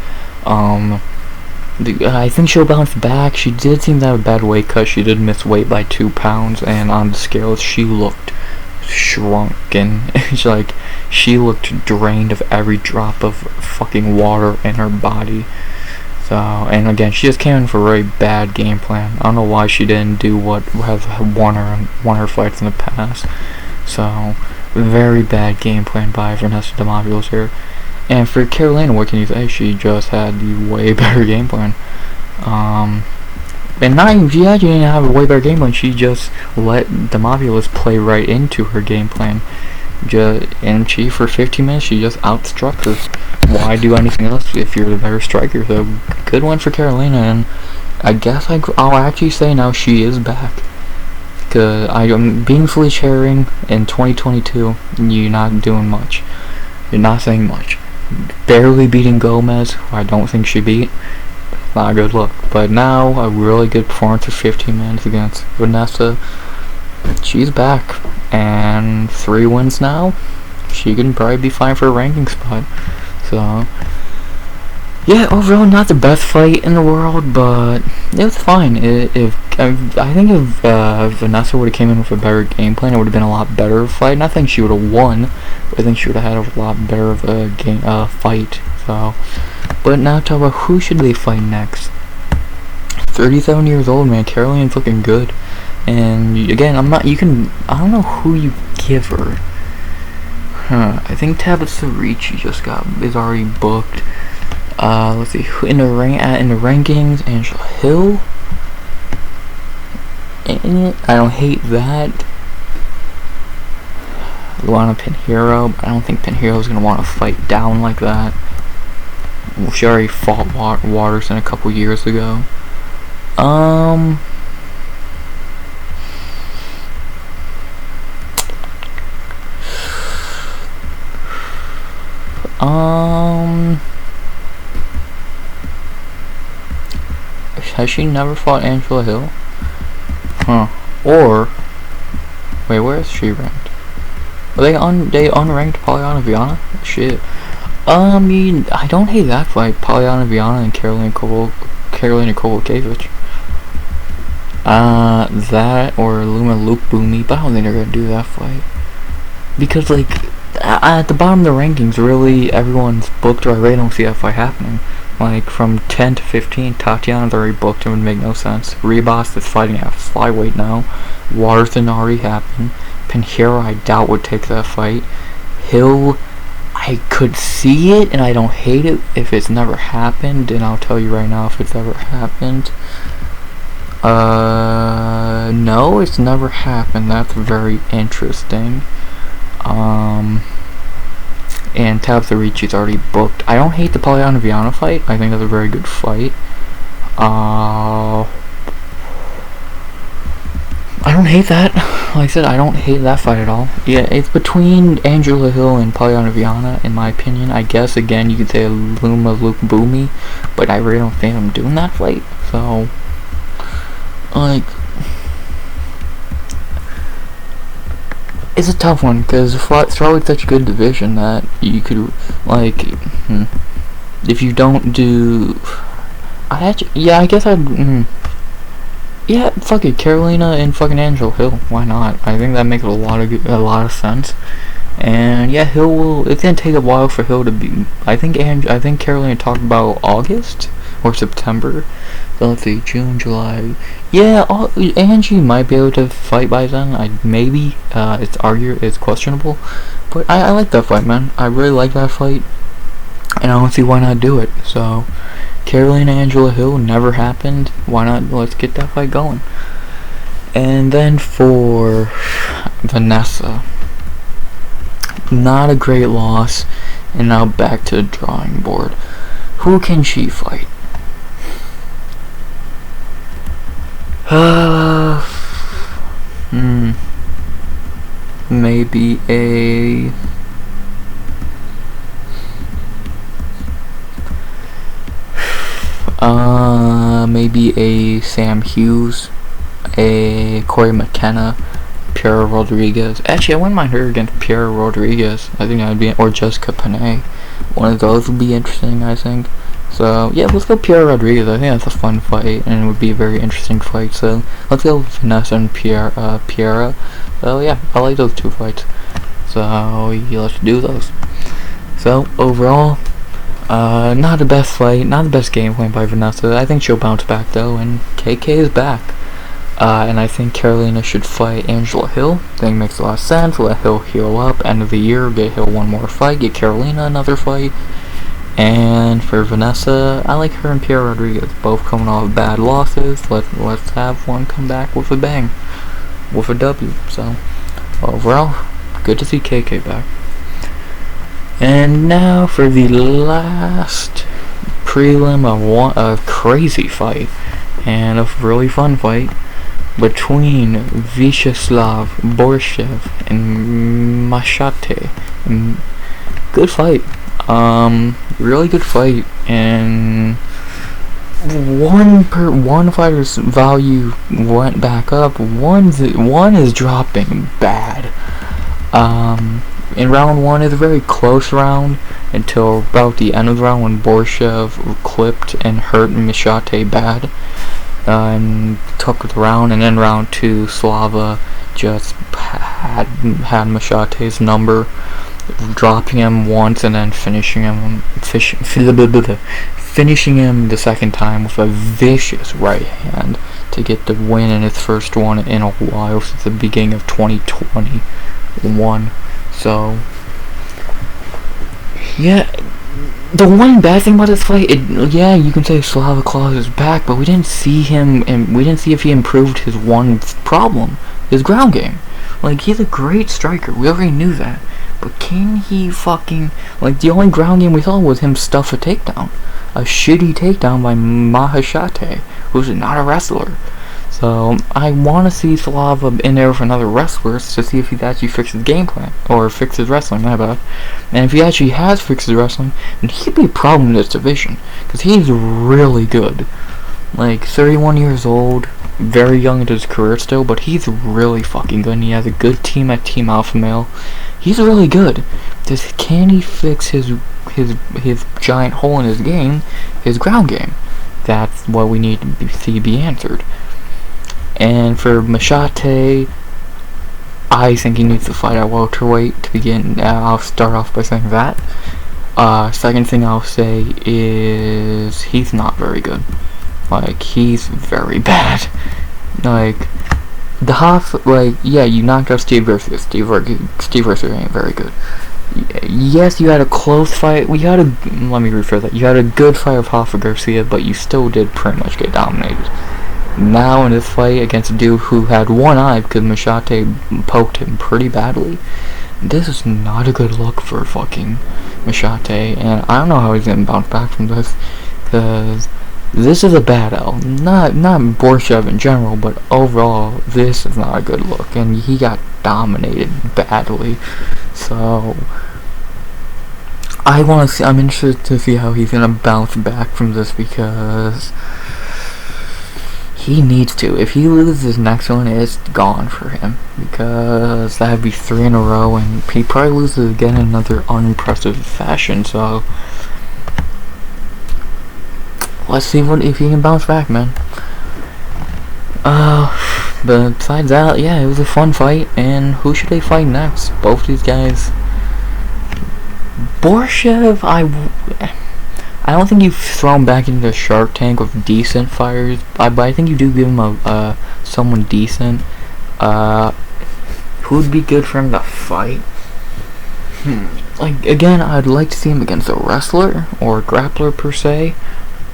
Speaker 1: I think she'll bounce back. She did seem to have a bad weight cut. She did miss weight by 2 pounds, and on the scales she looked shrunk, and it's like she looked drained of every drop of fucking water in her body. So, and again, she just came in for a very bad game plan. I don't know why she didn't do what has won her fights in the past. So, very bad game plan by Vanessa Demopoulos here. And for Karolina, what can you say? She just had the way better game plan. And not even, she actually didn't have a way better game plan. She just let Demopoulos play right into her game plan. And she, for 15 minutes, she just outstruck her. Why do anything else if you're the better striker? So, good one for Karolina, and I guess I'll actually say now she is back. Because I'm being fully cheering in 2022, you're not doing much. You're not saying much. Barely beating Gomez, who I don't think she beat. Not a good look. But now, a really good performance for 15 minutes against Vanessa. She's back. And 3 wins now. She can probably be fine for a ranking spot. So, yeah, overall not the best fight in the world, but it was fine. I think if Vanessa would have came in with a better game plan, it would have been a lot better fight. And I think she would have won, but I think she would have had a lot better of a fight. So, but now talk about who should they fight next. 37 years old, man. Karolina's looking good, and again, I don't know who you give her. I think Tabitha Ricci is already booked. Let's see, in the rankings, Angela Hill. I don't hate that. Luana Pinheiro, but I don't think Pinheiro's gonna want to fight down like that. She already fought Waterson a couple years ago. Has she never fought Angela Hill? Huh. Or, wait, where is she ranked? Are they unranked Polyana Viana? Shit. I mean, I don't hate that fight. Polyana Viana and Karolina Kowalkiewicz. That or Luma Luke Boomy, but I don't think they're gonna do that fight. Because, like, at the bottom of the rankings, really, everyone's booked, or I really don't see that fight happening. Like, from 10 to 15, Tatiana's already booked, it would make no sense. Ribas is fighting at flyweight now. Waterson already happened. Pinheiro, I doubt, would take that fight. Hill, I could see it, and I don't hate it if it's never happened, and I'll tell you right now if it's ever happened. No, it's never happened. That's very interesting. And Tabitha Ricci's already booked. I don't hate the Polyana Viana fight. I think that's a very good fight. I don't hate that. Like I said, I don't hate that fight at all. Yeah, it's between Angela Hill and Polyana Viana, in my opinion. I guess, again, you could say Luma Luke Boomy, but I really don't think I'm doing that fight. So, like, it's a tough one, because strawweight's such a good division that you could, like, if you don't do, yeah, fuck it, Karolina and fucking Angela Hill, why not? I think that makes a lot of sense. And yeah, it's gonna take a while for Hill to be, I think Karolina talked about August or September. So let's see, June, July. Yeah, Angie might be able to fight by then. Maybe. It's questionable. But I like that fight, man. I really like that fight. And I don't see why not do it. So, Karolina Angela Hill never happened. Why not? Let's get that fight going. And then for Vanessa. Not a great loss. And now back to the drawing board. Who can she fight? maybe a Sam Hughes, a Corey McKenna, Pierre Rodriguez. Actually, I wouldn't mind her against Pierre Rodriguez. I think that would be, or Jessica Panay. One of those would be interesting, I think. So yeah, let's go Pierre Rodriguez. I think that's a fun fight, and it would be a very interesting fight. So let's go Vanessa and Pierre. So yeah, I like those two fights. So yeah, let's do those. So overall, not the best fight, not the best game plan by Vanessa. I think she'll bounce back though, and KK is back. And I think Karolina should fight Angela Hill. I think it makes a lot of sense. Let Hill heal up. End of the year, get Hill one more fight. Get Karolina another fight. And for Vanessa, I like her and Pierre Rodriguez. Both coming off bad losses. Let's have one come back with a bang. With a W. So, overall, good to see KK back. And now for the last prelim of a crazy fight. And a really fun fight between Viacheslav, Borshchev, and Maheshate. Good fight. Really good fight, and one fighter's value went back up. One is dropping bad. In round one is a very close round until about the end of the round when Borshchev clipped and hurt Maheshate bad. And took the round, and then round two, Slava just had Machate's number, dropping him once and then finishing him the second time with a vicious right hand to get the win in his first one in a while since the beginning of 2021. So yeah. The one bad thing about this fight, yeah, you can say Slava Claus is back, but we didn't see him, and we didn't see if he improved his one problem, his ground game. Like, he's a great striker, we already knew that, but can he fucking, like, the only ground game we saw was him stuff a takedown. A shitty takedown by Maheshate, who's not a wrestler. So, I want to see Slava in there with another wrestler to see if he's actually fixed his game plan, or fixed his wrestling, my bad. And if he actually has fixed his wrestling, then he could be a problem in this division, because he's really good. Like, 31 years old, very young into his career still, but he's really fucking good, and he has a good team at Team Alpha Male. He's really good. Just can he fix his giant hole in his game, his ground game? That's what we need to see be answered. And for Maheshate, I think he needs to fight at welterweight to begin. I'll start off by saying that. Second thing I'll say is he's not very good. Like, he's very bad. Like, the half, like, yeah, you knocked out Steve Garcia. Steve Garcia ain't very good. Yes, you had a close fight. Let me rephrase that. You had a good fight with Hoffa Garcia, but you still did pretty much get dominated. Now in this fight against a dude who had one eye because Maheshate poked him pretty badly, this is not a good look for fucking Maheshate, and I don't know how he's gonna bounce back from this, because this is a bad L. Not Borshchev in general, but overall, this is not a good look, and he got dominated badly. So I'm interested to see how he's gonna bounce back from this, because he needs to. If he loses his next one, it's gone for him, because that would be 3 in a row, and he probably loses again in another unimpressive fashion. So let's see if he can bounce back, man. But besides that, yeah, it was a fun fight. And who should they fight next? Both these guys. Borshchev, I don't think you throw him back into the Shark Tank with decent fighters, but I think you do give him someone decent. Who would be good for him to fight? Like, again, I'd like to see him against a wrestler or a grappler per se.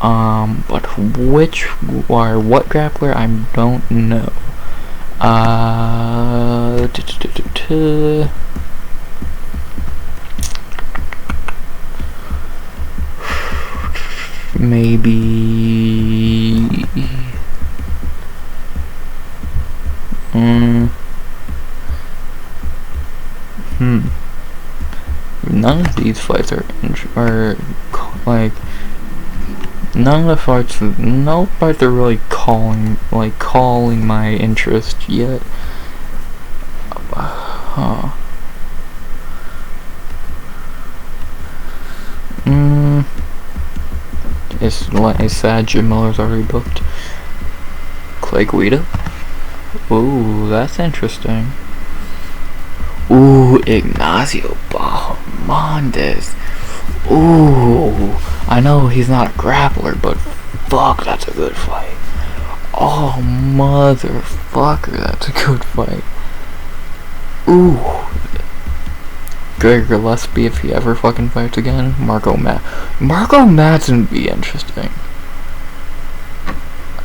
Speaker 1: But which or what grappler, I don't know. Maybe None of these fights are like, none of the fights, no fights are really calling my interest yet. It's sad Jim Miller's already booked. Clay Guida. Ooh, that's interesting. Ooh, Ignacio Bahamondes. Ooh, I know he's not a grappler, but fuck, that's a good fight. Oh, motherfucker, that's a good fight. Ooh. Greg Gillespie, if he ever fucking fights again. Marco Madsen would be interesting.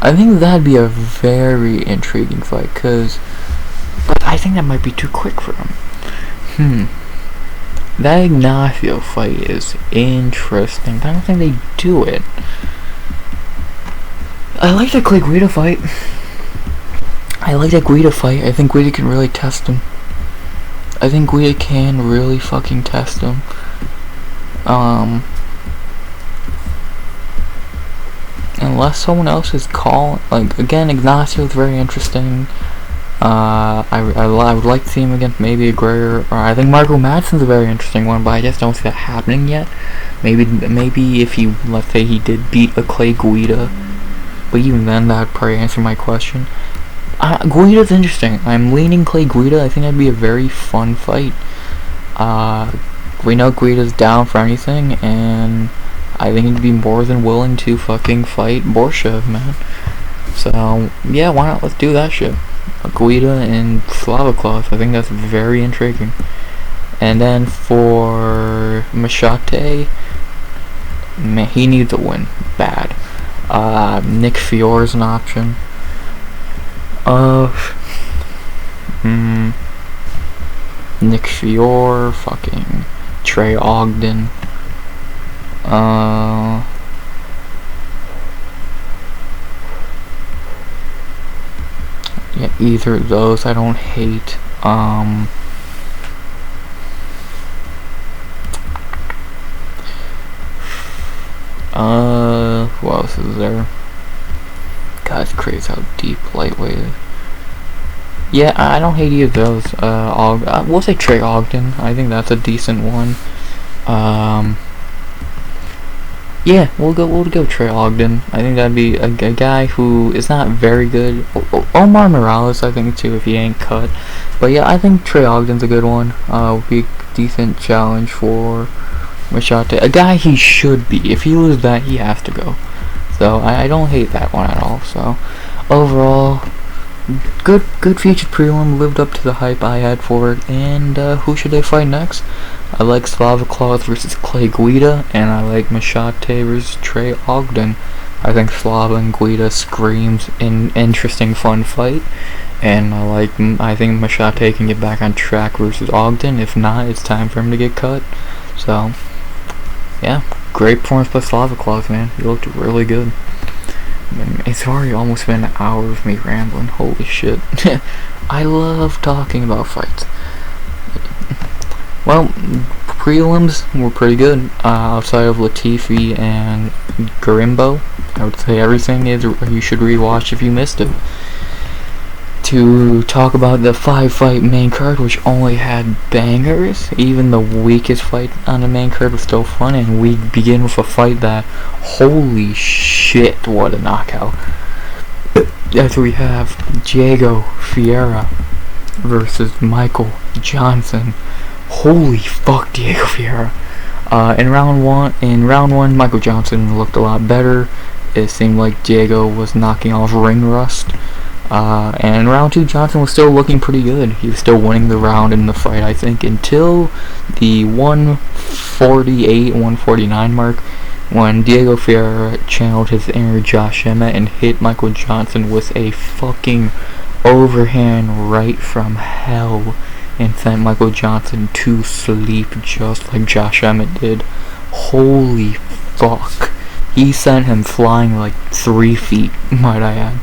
Speaker 1: I think that'd be a very intriguing fight, but I think that might be too quick for him. That Ignacio fight is interesting. I don't think they do it. I like that Clay Guida fight. I think Guida can really test him. I think Guida can really fucking test him. Unless someone else is calling, like, again, Ignacio's very interesting. I would like to see him against maybe a Greger, or I think Marco Madsen's a very interesting one, but I just don't see that happening yet. Maybe if he, let's say he did beat a Clay Guida, but even then that would probably answer my question. Guida's interesting. I'm leaning Clay Guida. I think that'd be a very fun fight. We know Guida's down for anything, and I think he'd be more than willing to fucking fight Borshchev, man. So, yeah, why not? Let's do that shit. Guida and Slavaklav. I think that's very intriguing. And then for Maheshate, man, he needs a win. Bad. Nick Fiore's an option. Nick Fiore, fucking Trey Ogden. Yeah, either of those I don't hate. Who else is there? God, it's crazy how deep lightweight is. Yeah, I don't hate either of those. We'll say Trey Ogden. I think that's a decent one. Yeah, we'll go Trey Ogden. I think that'd be a guy who is not very good. Omar Morales, I think, too, if he ain't cut. But yeah, I think Trey Ogden's a good one. Would be a decent challenge for Maheshate. A guy he should be. If he loses that, he has to go. So I don't hate that one at all. So overall, good featured prelim, lived up to the hype I had for it. And who should they fight next? I like Slavaklav versus Clay Guida, and I like Maheshate versus Trey Ogden. I think Slava and Guida screams an interesting, fun fight, and I think Maheshate can get back on track versus Ogden. If not, it's time for him to get cut. So, yeah, great performance by Slavaklav, man. He looked really good. It's already almost been an hour of me rambling. Holy shit. I love talking about fights. Well, prelims were pretty good. Outside of Latifi and Gorimbo, I would say everything is you should rewatch if you missed it. To talk about the 5-fight main card, which only had bangers, even the weakest fight on the main card was still fun, and we begin with a fight that, holy shit, what a knockout. As we have Diego Ferreira versus Michael Johnson. Holy fuck, Diego Ferreira. In round one, Michael Johnson looked a lot better. It seemed like Diego was knocking off ring rust. And in round 2, Johnson was still looking pretty good. He was still winning the round in the fight, I think, until the 148, 149 mark, when Diego Ferreira channeled his inner Josh Emmett and hit Michael Johnson with a fucking overhand right from hell, and sent Michael Johnson to sleep just like Josh Emmett did. Holy fuck. He sent him flying like 3 feet, might I add.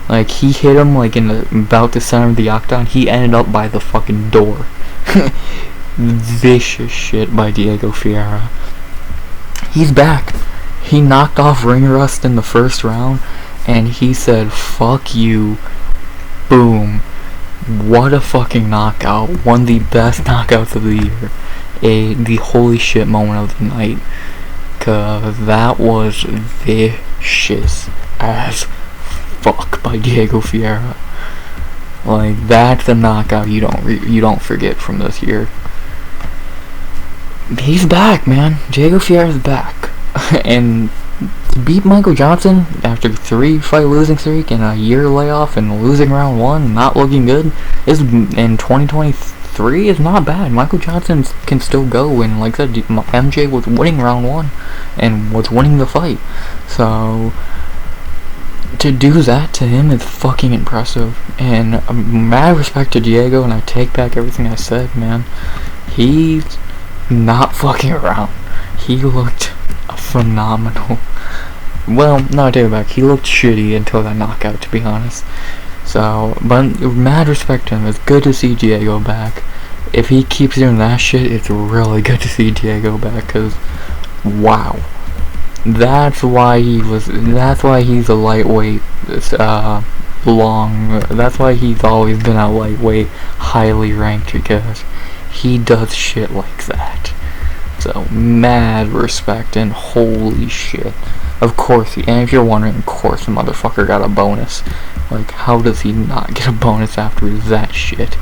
Speaker 1: Like, he hit him like in about the center of the octagon. He ended up by the fucking door. vicious shit by Diego Ferreira. He's back. He knocked off ring rust in the first round, and he said, "Fuck you." Boom. What a fucking knockout. One of the best knockouts of the year. The holy shit moment of the night. Cause that was vicious as fuck by Diego Ferreira. Like, that's a knockout you don't forget from this year. He's back, man. Diego Ferreira's back. And to beat Michael Johnson after 3-fight losing streak and a year layoff and losing round 1, not looking good, is in 2023 is not bad. Michael Johnson can still go, and like I said, MJ was winning round 1 and was winning the fight. So to do that to him is fucking impressive. And mad respect to Diego, and I take back everything I said, man. He's not fucking around. He looked phenomenal. Well, no, I take it back. He looked shitty until that knockout, to be honest. So, but mad respect to him. It's good to see Diego back. If he keeps doing that shit, it's really good to see Diego back, because, wow. That's why he's a lightweight, that's why he's always been a lightweight, highly ranked, because he does shit like that. So, mad respect, and holy shit. Of course, and if you're wondering, of course the motherfucker got a bonus. Like, how does he not get a bonus after that shit?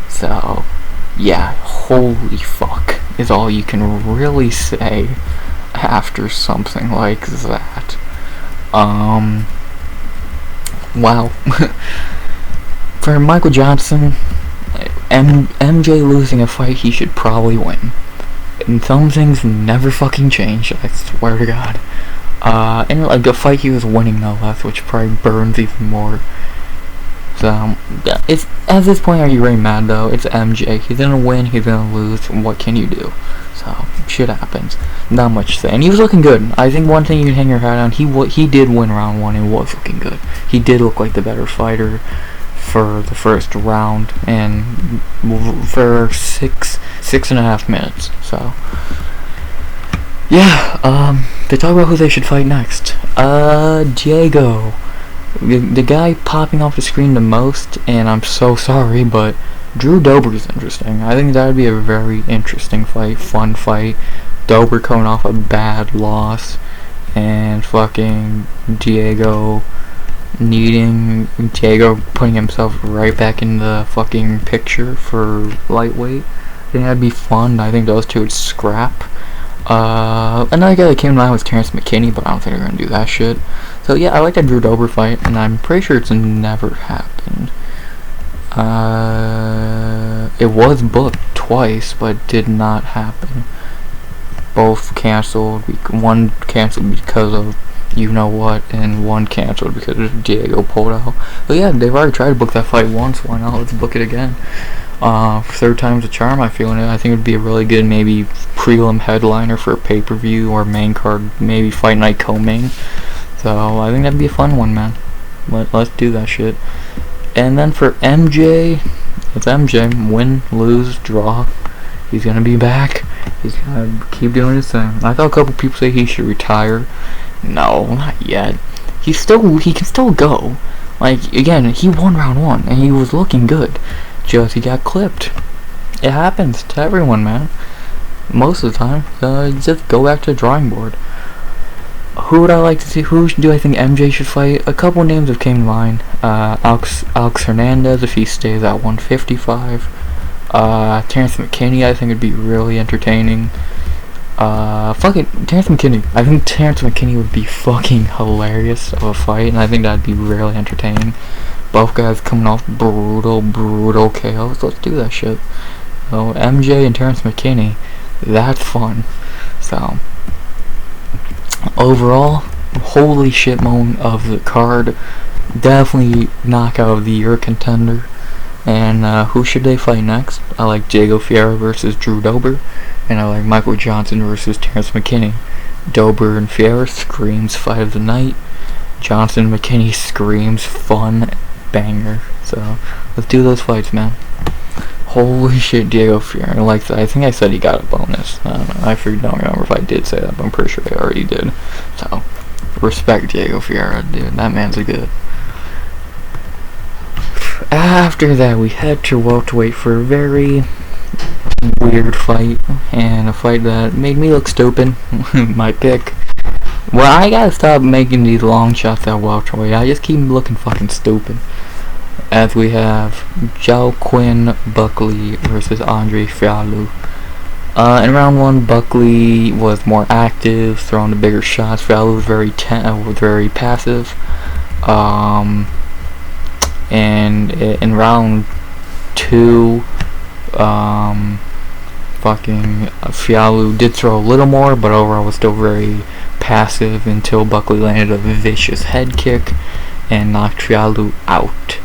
Speaker 1: So, yeah, holy fuck is all you can really say after something like that. Wow. For Michael Johnson, MJ losing a fight he should probably win. And some things never fucking change, I swear to God. And like a fight he was winning no less, which probably burns even more. So, yeah, it's, at this point, are you really mad though? It's MJ. He's gonna win, he's gonna lose, what can you do? So, shit happens. Not much to say. And he was looking good. I think one thing you can hang your hat on, he did win round 1 and was looking good. He did look like the better fighter for the first round, and for 6.5 minutes. So, yeah, to talk about who they should fight next. Diego. The guy popping off the screen the most, and I'm so sorry, but Drew Dober is interesting. I think that would be a very interesting fight, fun fight. Dober coming off a bad loss, and fucking Diego putting himself right back in the fucking picture for lightweight. I think that'd be fun. I think those two would scrap. Another guy that came to mind was Terrence McKinney, but I don't think they're gonna do that shit. So yeah, I like that Drew Dober fight, and I'm pretty sure it's never happened. It was booked twice, but did not happen. Both canceled. One canceled because of you know what, and one canceled because Diego pulled out. But yeah, they've already tried to book that fight once. Why not? Let's book it again. Third time's a charm. I feel it. I think it would be a really good maybe prelim headliner for a pay-per-view or main card, maybe fight night co-main. So I think that'd be a fun one, man. Let's do that shit. And then for MJ, it's MJ. Win, lose, draw. He's gonna be back. He's gonna keep doing his thing. I thought a couple people say he should retire. No, not yet. He can still go. Like, again, he won round 1 and he was looking good. Just he got clipped. It happens to everyone, man. Most of the time. Just go back to the drawing board. Who would I like to see? Who do I think MJ should fight? A couple names have came to mind. Alex Hernandez, if he stays at 155. Terrence McKinney, I think would be really entertaining. Terrence McKinney. I think Terrence McKinney would be fucking hilarious of a fight, and I think that'd be really entertaining. Both guys coming off brutal KOs. Let's do that shit. So MJ and Terrence McKinney, that's fun. So overall, holy shit moment of the card. Definitely knockout of the year contender. And who should they fight next? I like Diego Ferreira versus Drew Dober, and I like Michael Johnson versus Terrence McKinney. Dober and Ferreira screams fight of the night. Johnson and McKinney screams fun banger. So let's do those fights, man. holy shit, Diego Fiore. Like, I think I said he got a bonus. I don't know. Don't remember if I did say that, but I'm pretty sure I already did. So, respect Diego Fiore, dude. That man's a good. After that, we head to welterweight for a very weird fight, and a fight that made me look stupid. My pick. Well, I gotta stop making these long shots at welterweight. I just keep looking fucking stupid. As we have Joaquin Buckley versus Andre Fialho. In round 1, Buckley was more active, throwing the bigger shots. Fialho was very passive. And in round 2, Fialho did throw a little more, but overall was still very passive until Buckley landed a vicious head kick and knocked Fialho out.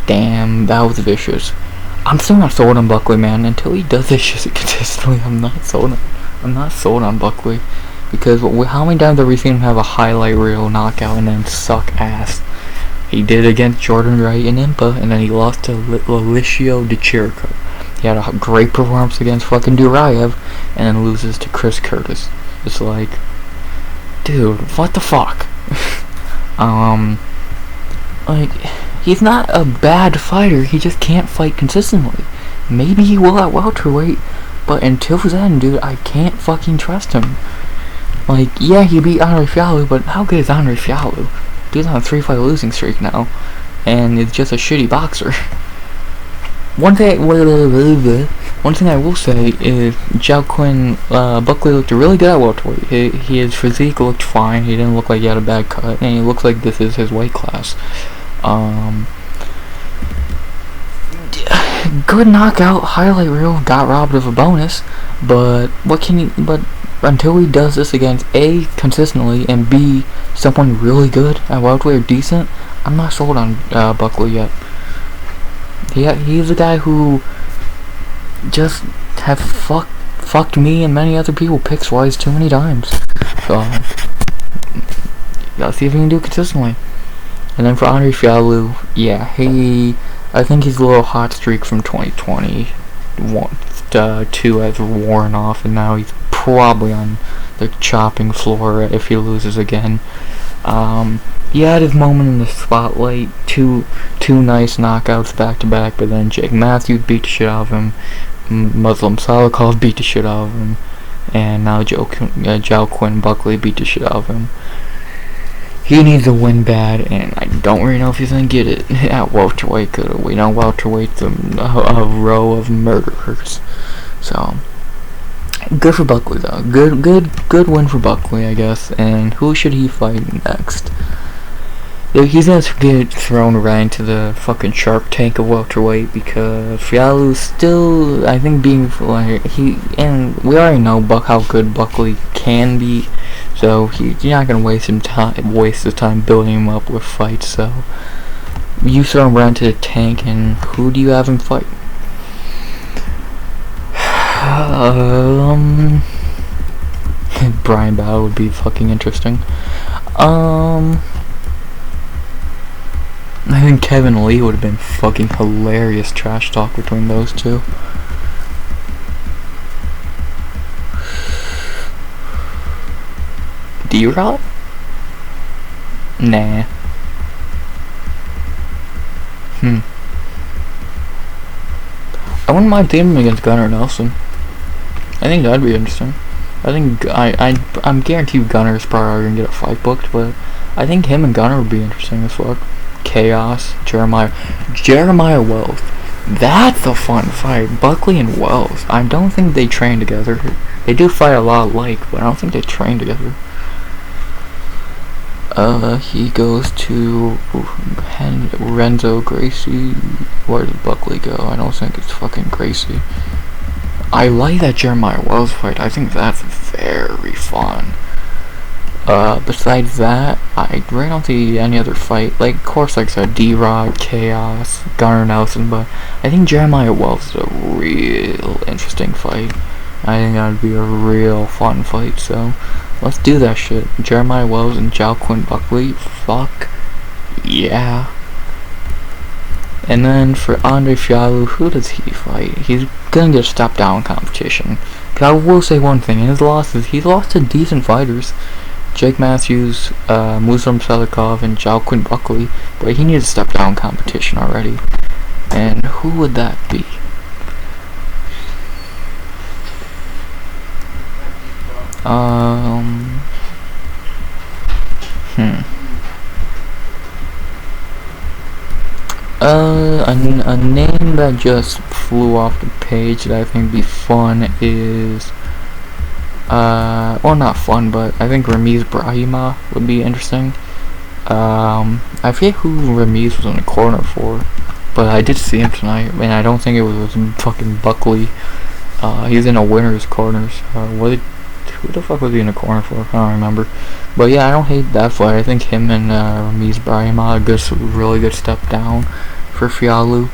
Speaker 1: Damn, that was vicious. I'm still not sold on Buckley, man. Until he does this shit consistently, I'm not sold on Buckley. Because how many times have we seen him have a highlight reel knockout and then suck ass? He did it against Jordan Wright and Impa, and then he lost to Alicio De Chirico. He had a great performance against fucking Duraev, and then loses to Chris Curtis. It's like, dude, what the fuck? Like, he's not a bad fighter, he just can't fight consistently. Maybe he will at welterweight, but until then, dude, I can't fucking trust him. Like, yeah, he beat Andre Fialho, but how good is Andre Fialho? Dude's on a 3-fight losing streak now, and is just a shitty boxer. One thing I will say is Joaquin Buckley looked really good at welterweight. His physique looked fine. He didn't look like he had a bad cut, and he looks like this is his weight class. Good knockout, highlight reel, got robbed of a bonus, but until he does this against A, consistently, and B, someone really good at welterweight or decent, I'm not sold on Buckley yet. He's a guy who just have fucked me and many other people picks-wise too many times. So, gotta see if he can do it consistently. And then for Andre Fialho, yeah, I think his little hot streak from 2020 has worn off, and now he's probably on the chopping floor if he loses again. He had his moment in the spotlight, two nice knockouts back to back, but then Jake Matthews beat the shit out of him, Muslim Salikov beat the shit out of him, and now Joaquin Buckley beat the shit out of him. He needs a win bad, and I don't really know if he's gonna get it at welterweight, because we know welterweight's a row of murderers. So, good for Buckley though. Good win for Buckley, I guess. And who should he fight next? He's gonna get thrown right into the fucking Shark Tank of welterweight, because Fialho's still, I think, being like and we already know how good Buckley can be, so you're not gonna waste his time building him up with fights. So you throw him right into the tank, and who do you have him fight? Brian Bow would be fucking interesting. I think Kevin Lee would have been fucking hilarious trash talk between those two. D-Rod? Nah. I wouldn't mind seeing him against Gunnar Nelson. I think that'd be interesting. I think I'm guaranteed Gunner's probably gonna get a fight booked, but I think him and Gunnar would be interesting as fuck. Chaos, Jeremiah Wells. That's a fun fight. Buckley and Wells. I don't think they train together. They do fight a lot alike, but I don't think they train together. He goes to Renzo Gracie. Where did Buckley go? I don't think it's fucking Gracie. I like that Jeremiah Wells fight. I think that's very fun. Besides that, I really don't see any other fight. Like, of course, like I said, D-Rod, Chaos, Gunnar Nelson, but I think Jeremiah Wells is a real interesting fight. I think that would be a real fun fight, so let's do that shit. Jeremiah Wells and Joaquin Buckley, fuck yeah. And then for Andre Fialho, who does he fight? He's gonna get a step down competition. Cause I will say one thing, in his losses, he's lost to decent fighters. Jake Matthews, Muslim Selikov, and Joaquin Buckley, but he needs a step down competition already. And who would that be? A name that just flew off the page that I think would be fun is, well, not fun, but I think Ramiz Brahima would be interesting. I forget who Ramiz was in the corner for, but I did see him tonight, and I don't think it was fucking Buckley. He's in a winner's corner, so who the fuck was he in the corner for? I don't remember. But yeah, I don't hate that fight. I think him and Ramiz Brahima a really good step down for Fialho.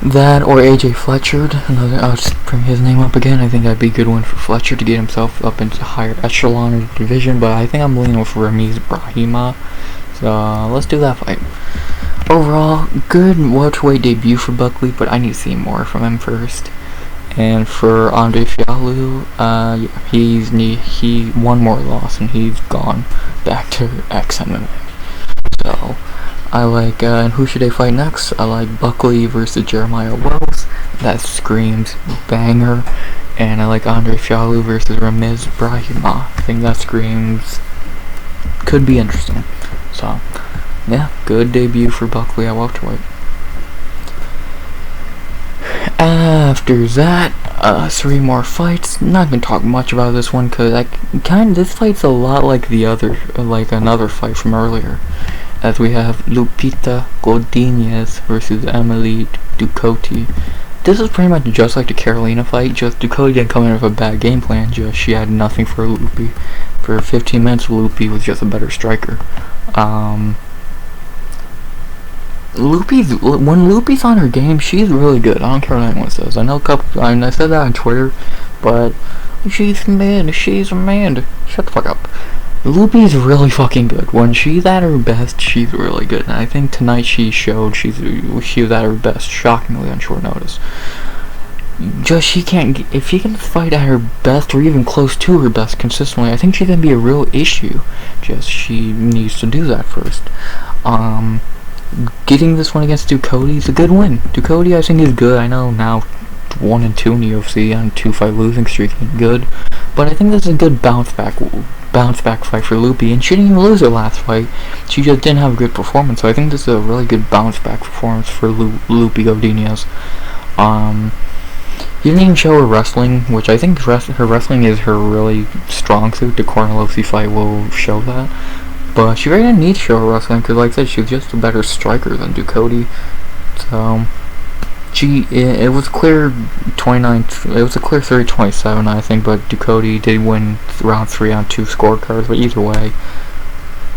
Speaker 1: That or AJ Fletcher. I'll just bring his name up again. I think that'd be a good one for Fletcher to get himself up into higher echelon of the division. But I think I'm leaning with Ramiz Brahima. So let's do that fight. Overall, good welterweight debut for Buckley, but I need to see more from him first. And for Andre Fialho, yeah, he one more loss and he's gone back to XMMA. So I like, and who should they fight next? I like Buckley versus Jeremiah Wells. That screams banger. And I like Andre Fialho versus Ramiz Brahima. I think that screams could be interesting. So yeah, good debut for Buckley at welterweight. After that, 3 more fights. Not gonna talk much about this one because this fight's a lot like the other, like another fight from earlier. As we have Lupita Godinez versus Emily Ducote. This is pretty much just like the Karolina fight, just Ducote didn't come in with a bad game plan, just she had nothing for Lupi. For 15 minutes, Lupi was just a better striker. When Lupi's on her game, she's really good. I don't care what anyone says. I know I said that on Twitter, but she's mid, she's mad. Shut the fuck up. Lupi's really fucking good. When she's at her best, she's really good. And I think tonight she showed she was at her best, shockingly on short notice. Just if she can fight at her best or even close to her best consistently, I think she's gonna be a real issue. Just she needs to do that first. Getting this one against Ducote is a good win. Ducote, I think, is good. I know now 1-2 in the UFC on 2-fight losing streak is good, but I think this is a good bounce back fight for Lupi, and she didn't even lose her last fight. She just didn't have a good performance, so I think this is a really good bounce back performance for Lupi Godinez. He didn't even show her wrestling, which I think her wrestling is her really strong suit. The Kornelowski fight will show that. But she really didn't need to show her wrestling because, like I said, she was just a better striker than Ducote. So it was clear 29. It was a clear 30-27, I think. But Ducote did win round 3 on 2 scorecards. But either way,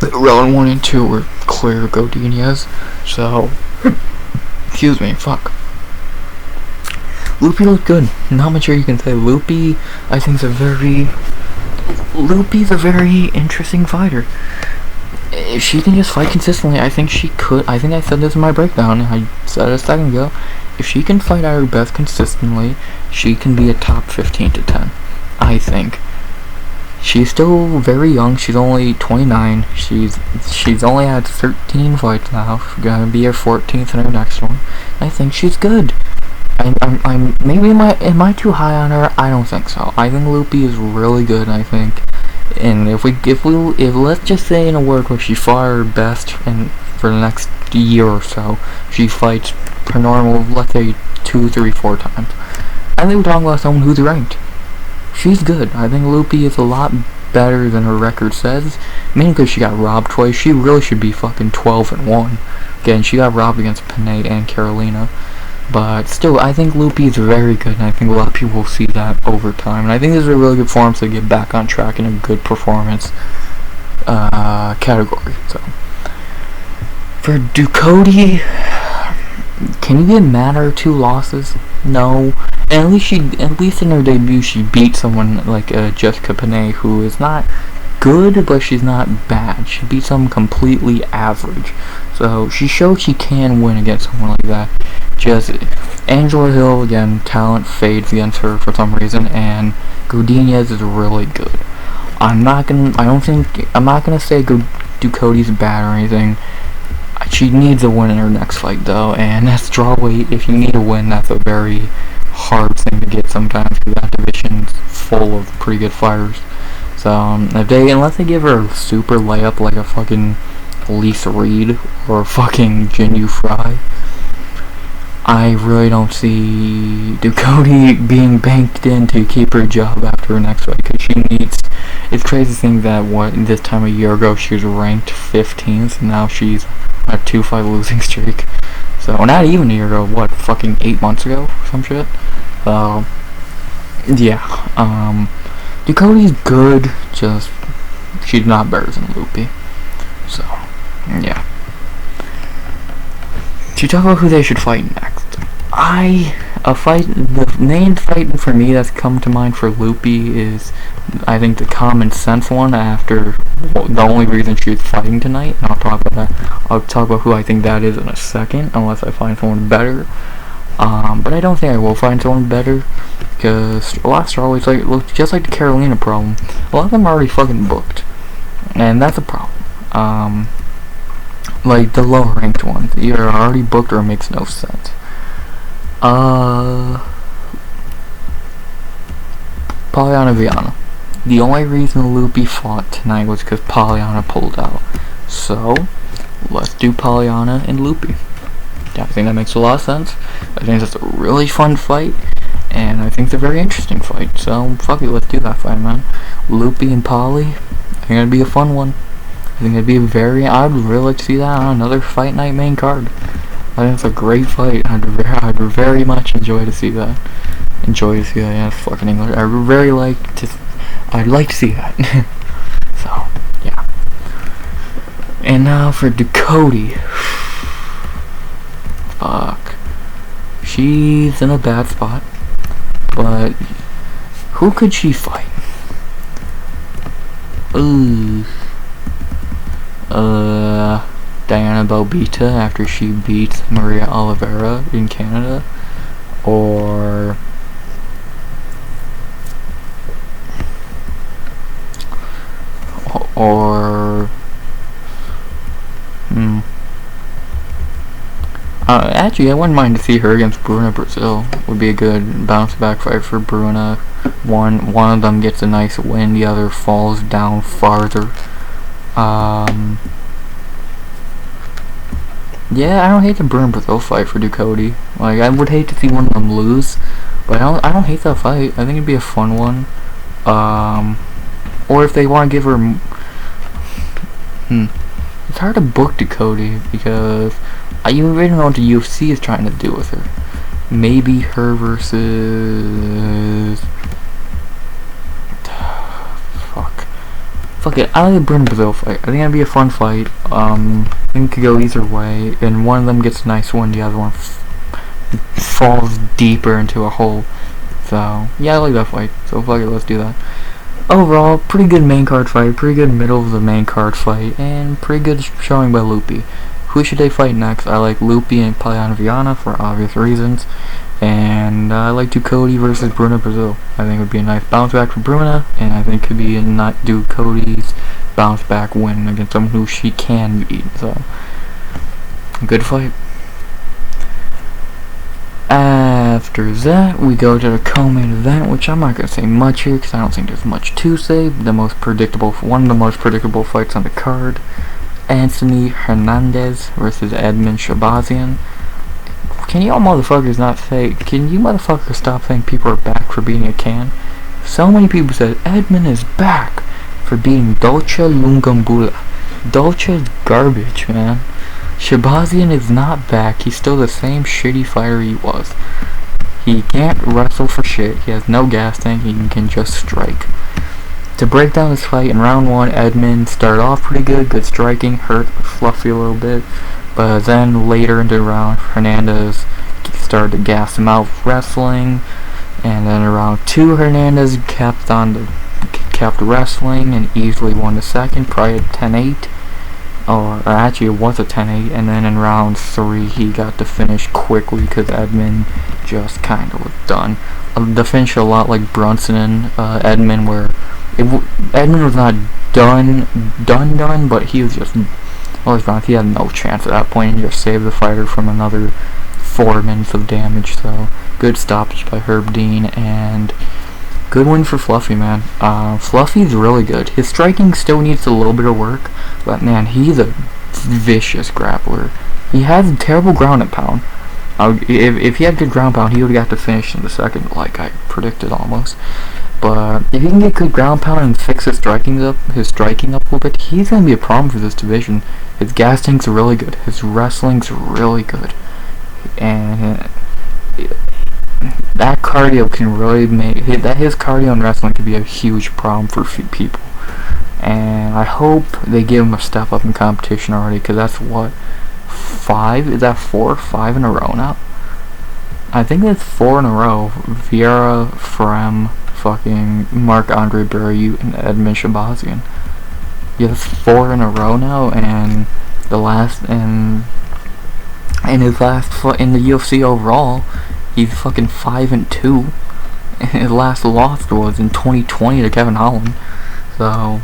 Speaker 1: round 1 and 2 were clear Godinez. So excuse me, fuck. Lupi looked good. Not much you can say. Lupi, I think, Lupi's a very interesting fighter. If she can just fight consistently, I think she could. I think I said this in my breakdown, and I said it a second ago. If she can fight at her best consistently, she can be a top 15 to 10. I think. She's still very young. She's only 29. She's only had 13 fights now. She's gonna be her 14th in her next one. I think she's good. Am I too high on her? I don't think so. I think Lupi is really good. I think. And if let's just say in a work where she fought her best and for the next year or so, she fights her normal, let's say 2, 3, 4 times. I think we're talking about someone who's ranked. She's good. I think Lupi is a lot better than her record says. Mainly because she got robbed twice. She really should be fucking 12-1. Again, she got robbed against Panay and Karolina. But still, I think Lupi is very good, and I think a lot of people will see that over time. And I think this is a really good form to get back on track in a good performance category. So for Ducote, can you get mad at her 2 losses? No. And at least in her debut, she beat someone like Jessica Panay, who is not good, but she's not bad. She beat someone completely average. So she showed she can win against someone like that. Just Angela Hill, again, talent fades against her for some reason, and Godinez is really good. I'm not gonna say Ducote's bad or anything. She needs a win in her next fight though, and that's strawweight. If you need a win, that's a very hard thing to get sometimes, because that division's full of pretty good fighters. So unless they give her a super layup like a fucking Lisa Reed or fucking Jinyu Fry, I really don't see Ducote being banked in to keep her job after her next fight, because she needs. It's crazy to think that this time a year ago she was ranked 15th, and now she's on a 2-5 losing streak. So not even a year ago, what, fucking 8 months ago, some shit. Yeah. Ducote's good, just she's not better than Loopy. So yeah. To talk about who they should fight next, the main fight for me that's come to mind for Loopy is, I think, the common sense one after the only reason she's fighting tonight, and I'll talk about that. I'll talk about who I think that is in a second, unless I find someone better. But I don't think I will find someone better, because a lot of strawweights look just like the Karolina problem. A lot of them are already fucking booked, and that's a problem. Like the lower ranked ones, either are already booked or it makes no sense. Polyana Viana. The only reason Loopy fought tonight was because Polyana pulled out. So let's do Polyana and Loopy. I think that makes a lot of sense. I think that's a really fun fight, and I think it's a very interesting fight. So fuck it, let's do that fight, man. Loopy and Poly. I think it'd be a fun one. I think it'd be I'd really like to see that on another fight night main card. I think it's a great fight. I'd very much enjoy to see that. Yeah, fucking English. I'd like to see that. So, yeah. And now for Ducote. Fuck. She's in a bad spot. But who could she fight? Ooh. Diana Belbita after she beats Maria Oliveira in Canada, or actually I wouldn't mind to see her against Bruna Brazil. Would be a good bounce back fight for Bruna. One of them gets a nice win, the other falls down farther. Yeah, I don't hate the Bruna Brazil fight for Ducote. Like, I would hate to see one of them lose, but I don't hate that fight. I think it'd be a fun one. Or if they want to give her, it's hard to book Ducote because you really don't know what the UFC is trying to do with her. Maybe her versus fuck it, I like the Bruna Brazil fight. I think that'd be a fun fight. I think it could go either way, and one of them gets a nice one, the other one falls deeper into a hole. So yeah, I like that fight. So fuck it, let's do that. Overall, pretty good main card fight, pretty good middle of the main card fight, and pretty good showing by Loopy. Who should they fight next? I like Loopy and Polyana Viana for obvious reasons, and I like Ducote versus Bruna Brazil. I think it would be a nice bounce back for Bruna, and I think it could be a not Ducote's bounce back win against someone who she can beat. So, good fight. After that, we go to the co-main event, which I'm not going to say much here because I don't think there's much to say. One of the most predictable fights on the card. Anthony Hernandez versus Edmund Shabazian. Can you all motherfuckers stop saying people are back for beating a can? So many people said Edmund is back for beating Dolce Lungambula. Dolce is garbage, man. Shabazian is not back. He's still the same shitty fighter he was. He can't wrestle for shit. He has no gas tank. He can just strike. To break down this fight, in round 1, Edmund started off pretty good striking, hurt Fluffy a little bit, but then later into the round, Hernandez started to gas him out with wrestling, and then in round 2, Hernandez kept on kept wrestling and easily won the second, probably at 10-8. Or actually it was a 10-8, and then in round 3 he got the finish quickly because Edmund just kind of was done. The finish a lot like Brunson and Edmund, where Edmund was not done, but he was just, he had no chance at that point, and just saved the fighter from another 4 minutes of damage. So good stoppage by Herb Dean, and good win for Fluffy, man. Fluffy's really good. His striking still needs a little bit of work, but man, he's a vicious grappler. He has terrible ground and pound. If he had good ground pound, he would have got to finish in the second, like I predicted almost. But if he can get good ground pound and fix his striking up a little bit, he's gonna be a problem for this division. His gas tank's really good. His wrestling's really good, and that cardio can really his cardio and wrestling could be a huge problem for people. And I hope they give him a step up in competition already, because that's what, 5? Is that 4 or 5 in a row now? I think that's 4 in a row. Vieira, Frem, fucking Marc-Andre Barriou, and Edmund Shabazian. Yeah, that's 4 in a row now, and the last, and his last in the UFC overall, he's fucking 5-2. And his last loss was in 2020 to Kevin Holland. So,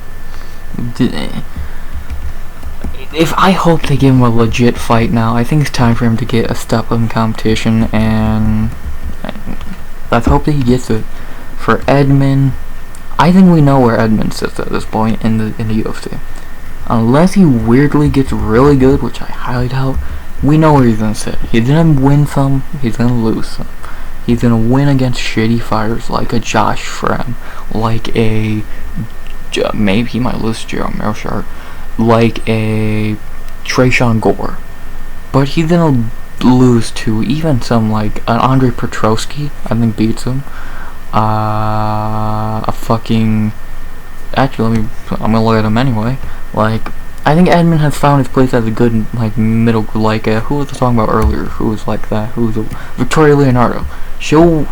Speaker 1: I hope they give him a legit fight now. I think it's time for him to get a step up in competition, and let's hope that he gets it. For Edmund, I think we know where Edmund sits at this point in the UFC. Unless he weirdly gets really good, which I highly doubt, we know where he's gonna sit. He's gonna win some, he's gonna lose some. He's gonna win against shitty fighters like a Josh Frem, like a maybe he might lose to Gerald Mearshart, like a Trayshawn Gore. But he's gonna lose to even some like an Andre Petrosky, I think beats him. A fucking, actually I'm gonna look at him anyway. Like, I think Edmund has found his place as a good like middle, like who was I talking about earlier? Who was like that? Who's Victoria Leonardo? You'll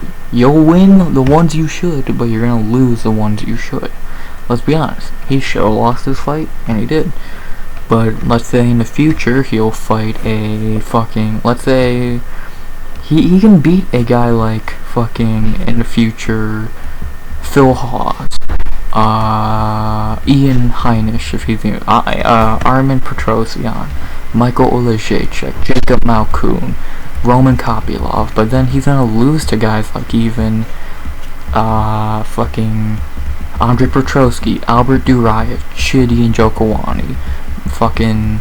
Speaker 1: win the ones you should, but you're gonna lose the ones you should. Let's be honest. He should have lost this fight, and he did. But let's say in the future he'll fight a fucking, let's say he can beat a guy like fucking in the future Phil Hawes, Ian Heinisch if he's Armin Petrosyan, Michael Olejniczak, Jacob Malkoun, Roman Kopylov. But then he's gonna lose to guys like even fucking Andre Petrosky, Albert Duraev, Chidi and Jokawani, fucking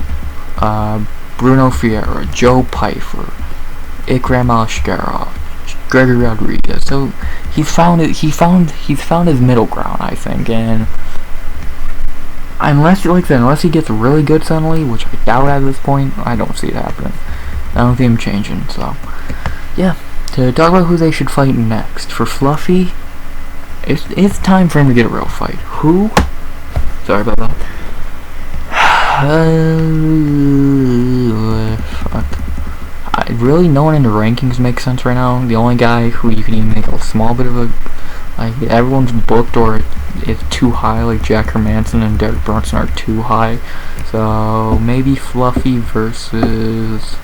Speaker 1: Bruno Ferreira, Joe Pyfer, Ikram Alshkarov, Gregory Rodriguez. So he's found his middle ground, I think. And unless he gets really good suddenly, which I doubt at this point, I don't see it happening. I don't see him changing. So yeah, to talk about who they should fight next. For Fluffy, it's time for him to get a real fight. Who? Sorry about that. Fuck. Really, no one in the rankings makes sense right now. The only guy who you can even make a small bit of a, like, everyone's booked or it's too high, like Jack Hermanson and Derek Brunson are too high. So maybe Fluffy versus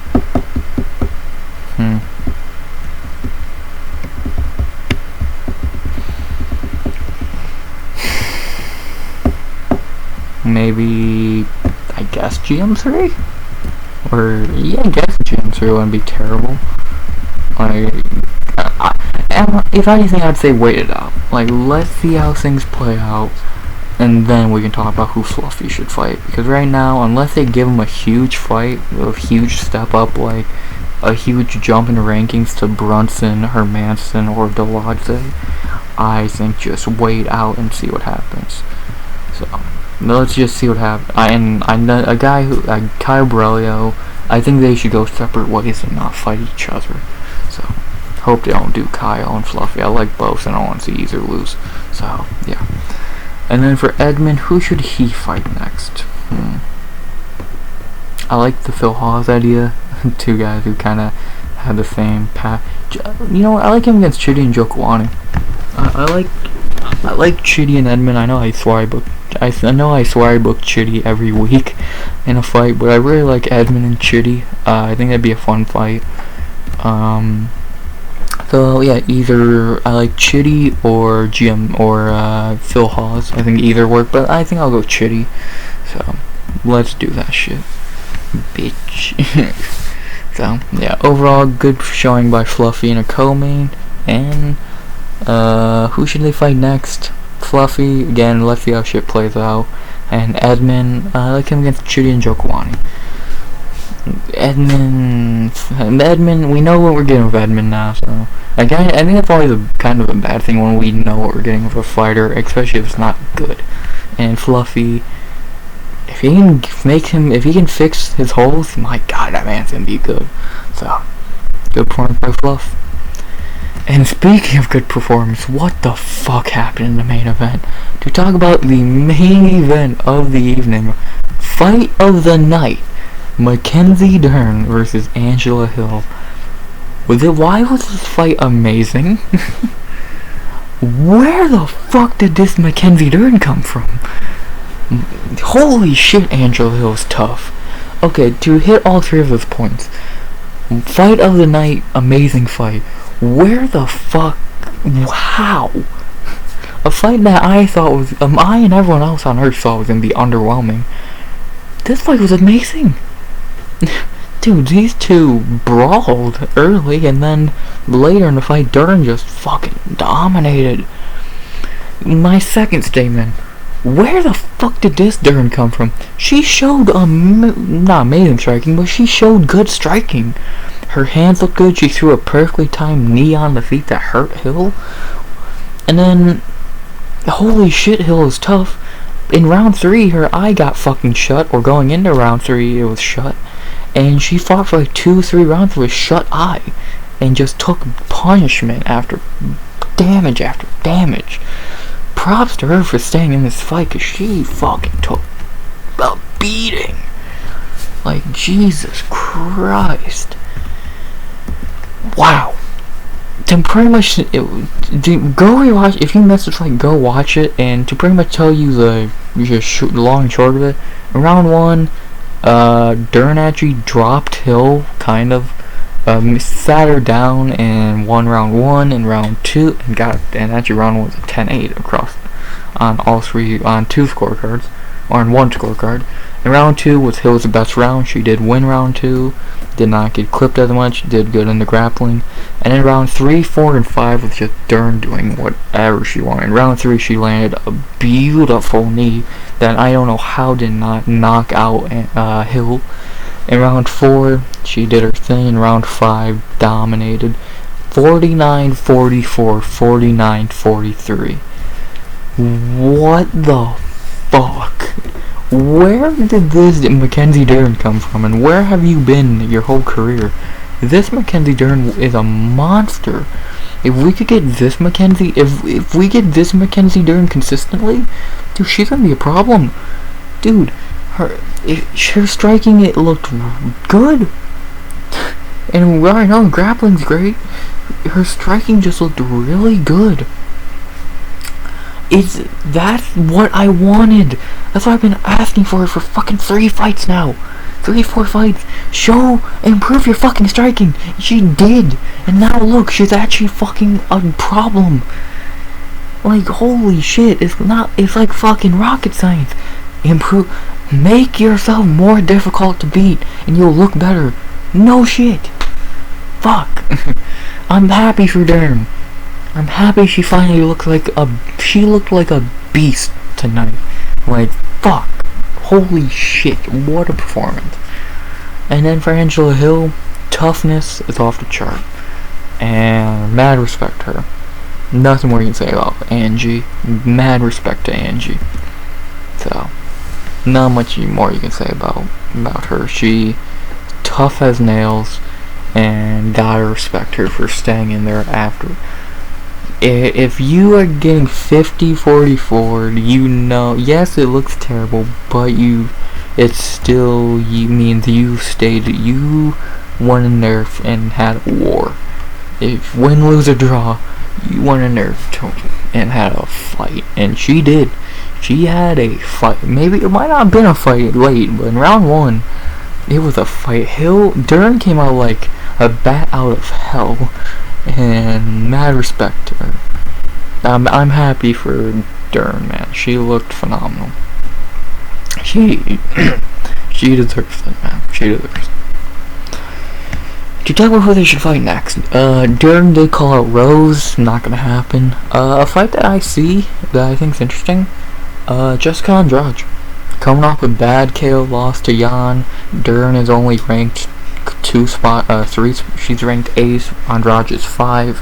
Speaker 1: maybe, I guess, GM3? Or, yeah, I guess GM3 wouldn't be terrible. Like, if anything, I'd say wait it out. Like, let's see how things play out, and then we can talk about who Fluffy should fight. Because right now, unless they give him a huge fight, a huge step up, like a huge jump in the rankings to Brunson, Hermanson, or Delage, I think just wait out and see what happens. So let's just see what happens. I know a guy who, Kyle Borrello, I think they should go separate ways and not fight each other. So hope they don't do Kyle and Fluffy. I like both and I want to see either lose. So yeah. And then for Edmund, who should he fight next? I like the Phil Hawes idea. Two guys who kind of have the same path. You know what? I like him against Chidi and Jokawani. I I like Chitty and Edmund. I know I swear I book Chitty every week in a fight, but I really like Edmund and Chitty. I think that'd be a fun fight. So yeah, either I like Chitty or GM or Phil Hawes. I think either work, but I think I'll go Chitty. So let's do that shit, bitch. So yeah, overall good showing by Fluffy in a co-main. And who should they fight next? Fluffy again. Let's see how shit plays out. And Edmund, I like him against Chitty and Joaquin. Edmund, we know what we're getting with Edmund now, so again, I think that's always kind of a bad thing when we know what we're getting with a fighter, especially if it's not good. And Fluffy, if he can fix his holes, my god, that man's gonna be good. So, good point by Fluff. And speaking of good performance, what the fuck happened in the main event? To talk about the main event of the evening, fight of the night. Mackenzie Dern versus Angela Hill. Why was this fight amazing? Where the fuck did this Mackenzie Dern come from? Holy shit, Angela Hill is tough. Okay, to hit all three of those points. Fight of the night, amazing fight. Where the fuck? How? A fight that I thought was, I and everyone else on Earth thought was gonna be underwhelming. This fight was amazing. Dude, these two brawled early, and then later in the fight, Dern just fucking dominated. My second statement, where the fuck did this Dern come from? She showed, not amazing striking, but she showed good striking. Her hands looked good, she threw a perfectly timed knee on the feet that hurt Hill. And then, holy shit, Hill is tough. In round 3, her eye got fucking shut, or going into round 3, it was shut. And she fought for like 2-3 rounds with a shut eye, and just took punishment after damage after damage. Props to her for staying in this fight, cause she fucking took a beating. Like, Jesus Christ. Wow. To pretty much, go rewatch, if you missed this fight, go watch it, and to pretty much tell you the long and short of it, in round 1, Dern actually dropped Hill, kind of, sat her down and won round 1 and round 2, and actually round 1 was a 10-8 across, on all three, on 2 scorecards, or on 1 scorecard. And round 2 was Hill's best round. She did win round 2, did not get clipped as much, did good in the grappling. And in round 3, 4, and 5 was just Dern doing whatever she wanted. In round 3, she landed a beautiful knee that I don't know how did not knock out Hill. In round 4, she did her thing. In round 5, dominated. 49-44, 49-43. What the fuck? Where did this Mackenzie Dern come from, and where have you been your whole career? This Mackenzie Dern is a monster. If we could get this Mackenzie, if we get this Mackenzie Dern consistently, dude, she's gonna be a problem. Dude, her striking, it looked good. And I know grappling's great. Her striking just looked really good. That's what I wanted. That's what I've been asking for fucking 3 fights now. 3-4 fights. Improve your fucking striking. She did. And now look, she's actually fucking a problem. Like, holy shit. It's like fucking rocket science. Make yourself more difficult to beat, and you'll look better. No shit. Fuck. I'm happy for Dern. I'm happy she finally looked like a beast tonight. Like, fuck. Holy shit, what a performance. And then for Angela Hill, toughness is off the chart. And mad respect to her. Nothing more you can say about Angie. Mad respect to Angie. So, not much more you can say about her. She tough as nails, and gotta respect her for staying in there after. If you are getting 50-44, you know, yes, it looks terrible, but it still means you won in there and had a war. If win, lose, or draw, you won in there and had a fight, and she did. She had a fight. Maybe it might not have been a fight late, but in round 1, it was a fight. Dern came out like a bat out of hell, and mad respect to her. I'm happy for Dern, man. She looked phenomenal. She she deserves it, man. She deserves it. To talk about who they should fight next, Dern did call out Rose. Not gonna happen. A fight that I see that I think is interesting. Jessica Andrade. Coming off a bad KO loss to Jan. Dern is only ranked 3. She's ranked 8. Andrade is 5.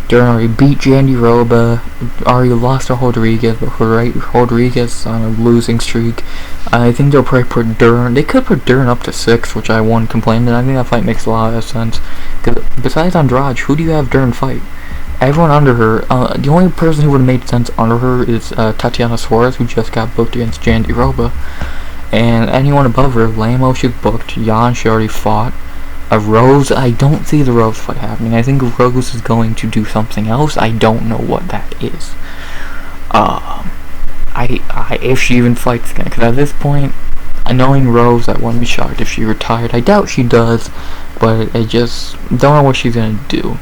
Speaker 1: Dern already beat Jandiroba, already lost to Rodriguez, but Rodriguez on a losing streak. I think they'll probably put Dern, they could put Dern up to 6, which I won't complain, and I think that fight makes a lot of sense. Because besides Andrade, who do you have Dern fight? Everyone under her, the only person who would have made sense under her is Tatiana Suarez, who just got booked against Jandiroba. And anyone above her, Lamo, she's booked, Jan, she already fought. Rose, I don't see the Rose fight happening. I think Rose is going to do something else. I don't know what that is. If she even fights again, because at this point, knowing Rose, I wouldn't be shocked if she retired. I doubt she does, but I just don't know what she's gonna do.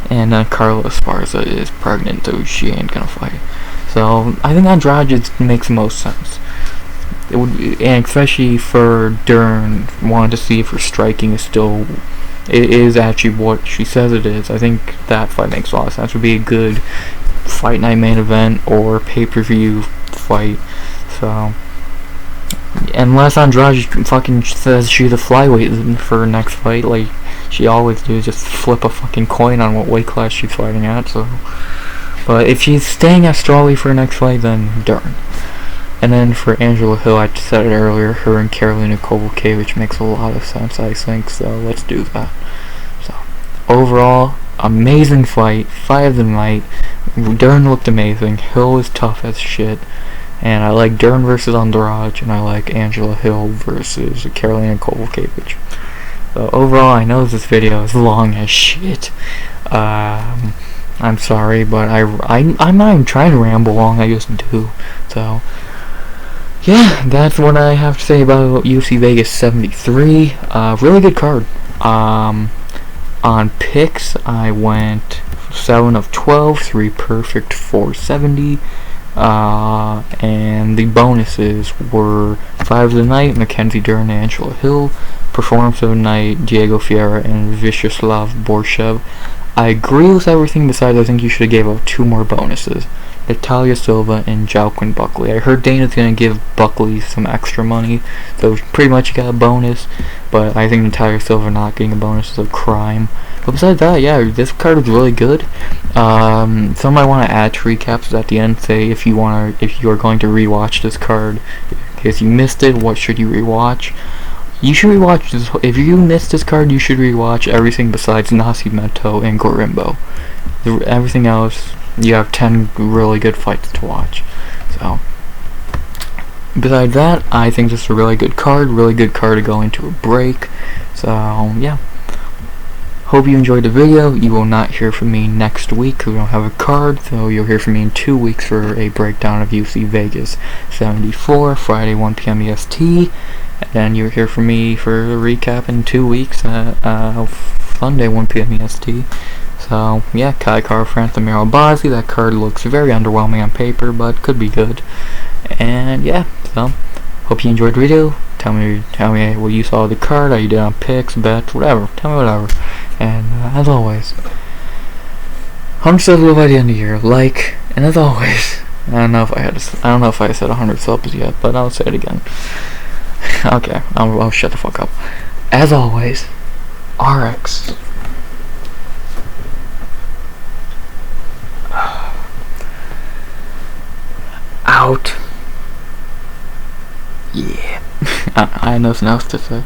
Speaker 1: And Carla Esparza is pregnant, so she ain't gonna fight. So I think Andrade just makes the most sense. It would be, and especially for Dern, wanting to see if her striking is actually what she says it is. I think that fight makes a lot of sense. It would be a good fight night main event or pay-per-view fight. So, unless Andrade fucking says she's a flyweight for her next fight, like she always do, just flip a fucking coin on what weight class she's fighting at. So, but if she's staying at strawweight for her next fight, then Dern. And then for Angela Hill, I said it earlier, her and Karolina Kowalkiewicz makes a lot of sense, I think, so let's do that. So, overall, amazing fight of the night. Dern looked amazing, Hill is tough as shit, and I like Dern versus Andrade, and I like Angela Hill versus Karolina Kowalkiewicz. So, overall, I know this video is long as shit. I'm sorry, but I'm not even trying to ramble long, I just do, so... yeah, that's what I have to say about UFC Vegas 73. Really good card. On picks, I went 7 of 12, 3 perfect, 470. And the bonuses were 5 of the night, Mackenzie Dern and Angela Hill. Performance of the night, Diego Ferreira and Viacheslav Borshchev. I agree with everything besides I think you should have gave out 2 more bonuses. Natália Silva and Joaquin Buckley. I heard Dana's gonna give Buckley some extra money, so pretty much he got a bonus, but I think Natália Silva not getting a bonus is a crime. But besides that, yeah, this card is really good. Some I want to add to recaps at the end, say if you are going to rewatch this card, if you missed it, what should you rewatch? You should rewatch this. If you missed this card, you should rewatch everything besides Nascimento and Gorimbo. Everything else, you have 10 really good fights to watch. So, besides that, I think this is a really good card to go into a break. So, yeah. Hope you enjoyed the video. You will not hear from me next week. We don't have a card, so you'll hear from me in 2 weeks for a breakdown of UFC Vegas 74, Friday 1 p.m. EST. And then you'll hear from me for a recap in 2 weeks, Sunday 1 p.m. EST. So, yeah, Kai Kara France and Miro Bazzi. That card looks very underwhelming on paper, but could be good. And, yeah, so, hope you enjoyed the video. Tell me what you saw of the card, how you did on picks, bets, whatever. Tell me whatever. And, as always, 100 subs by the end of the year. Like, and as always, I don't know if I said 100 subs yet, but I'll say it again. Okay, I'll shut the fuck up. As always, RX. Out. Yeah. I have nothing else to say.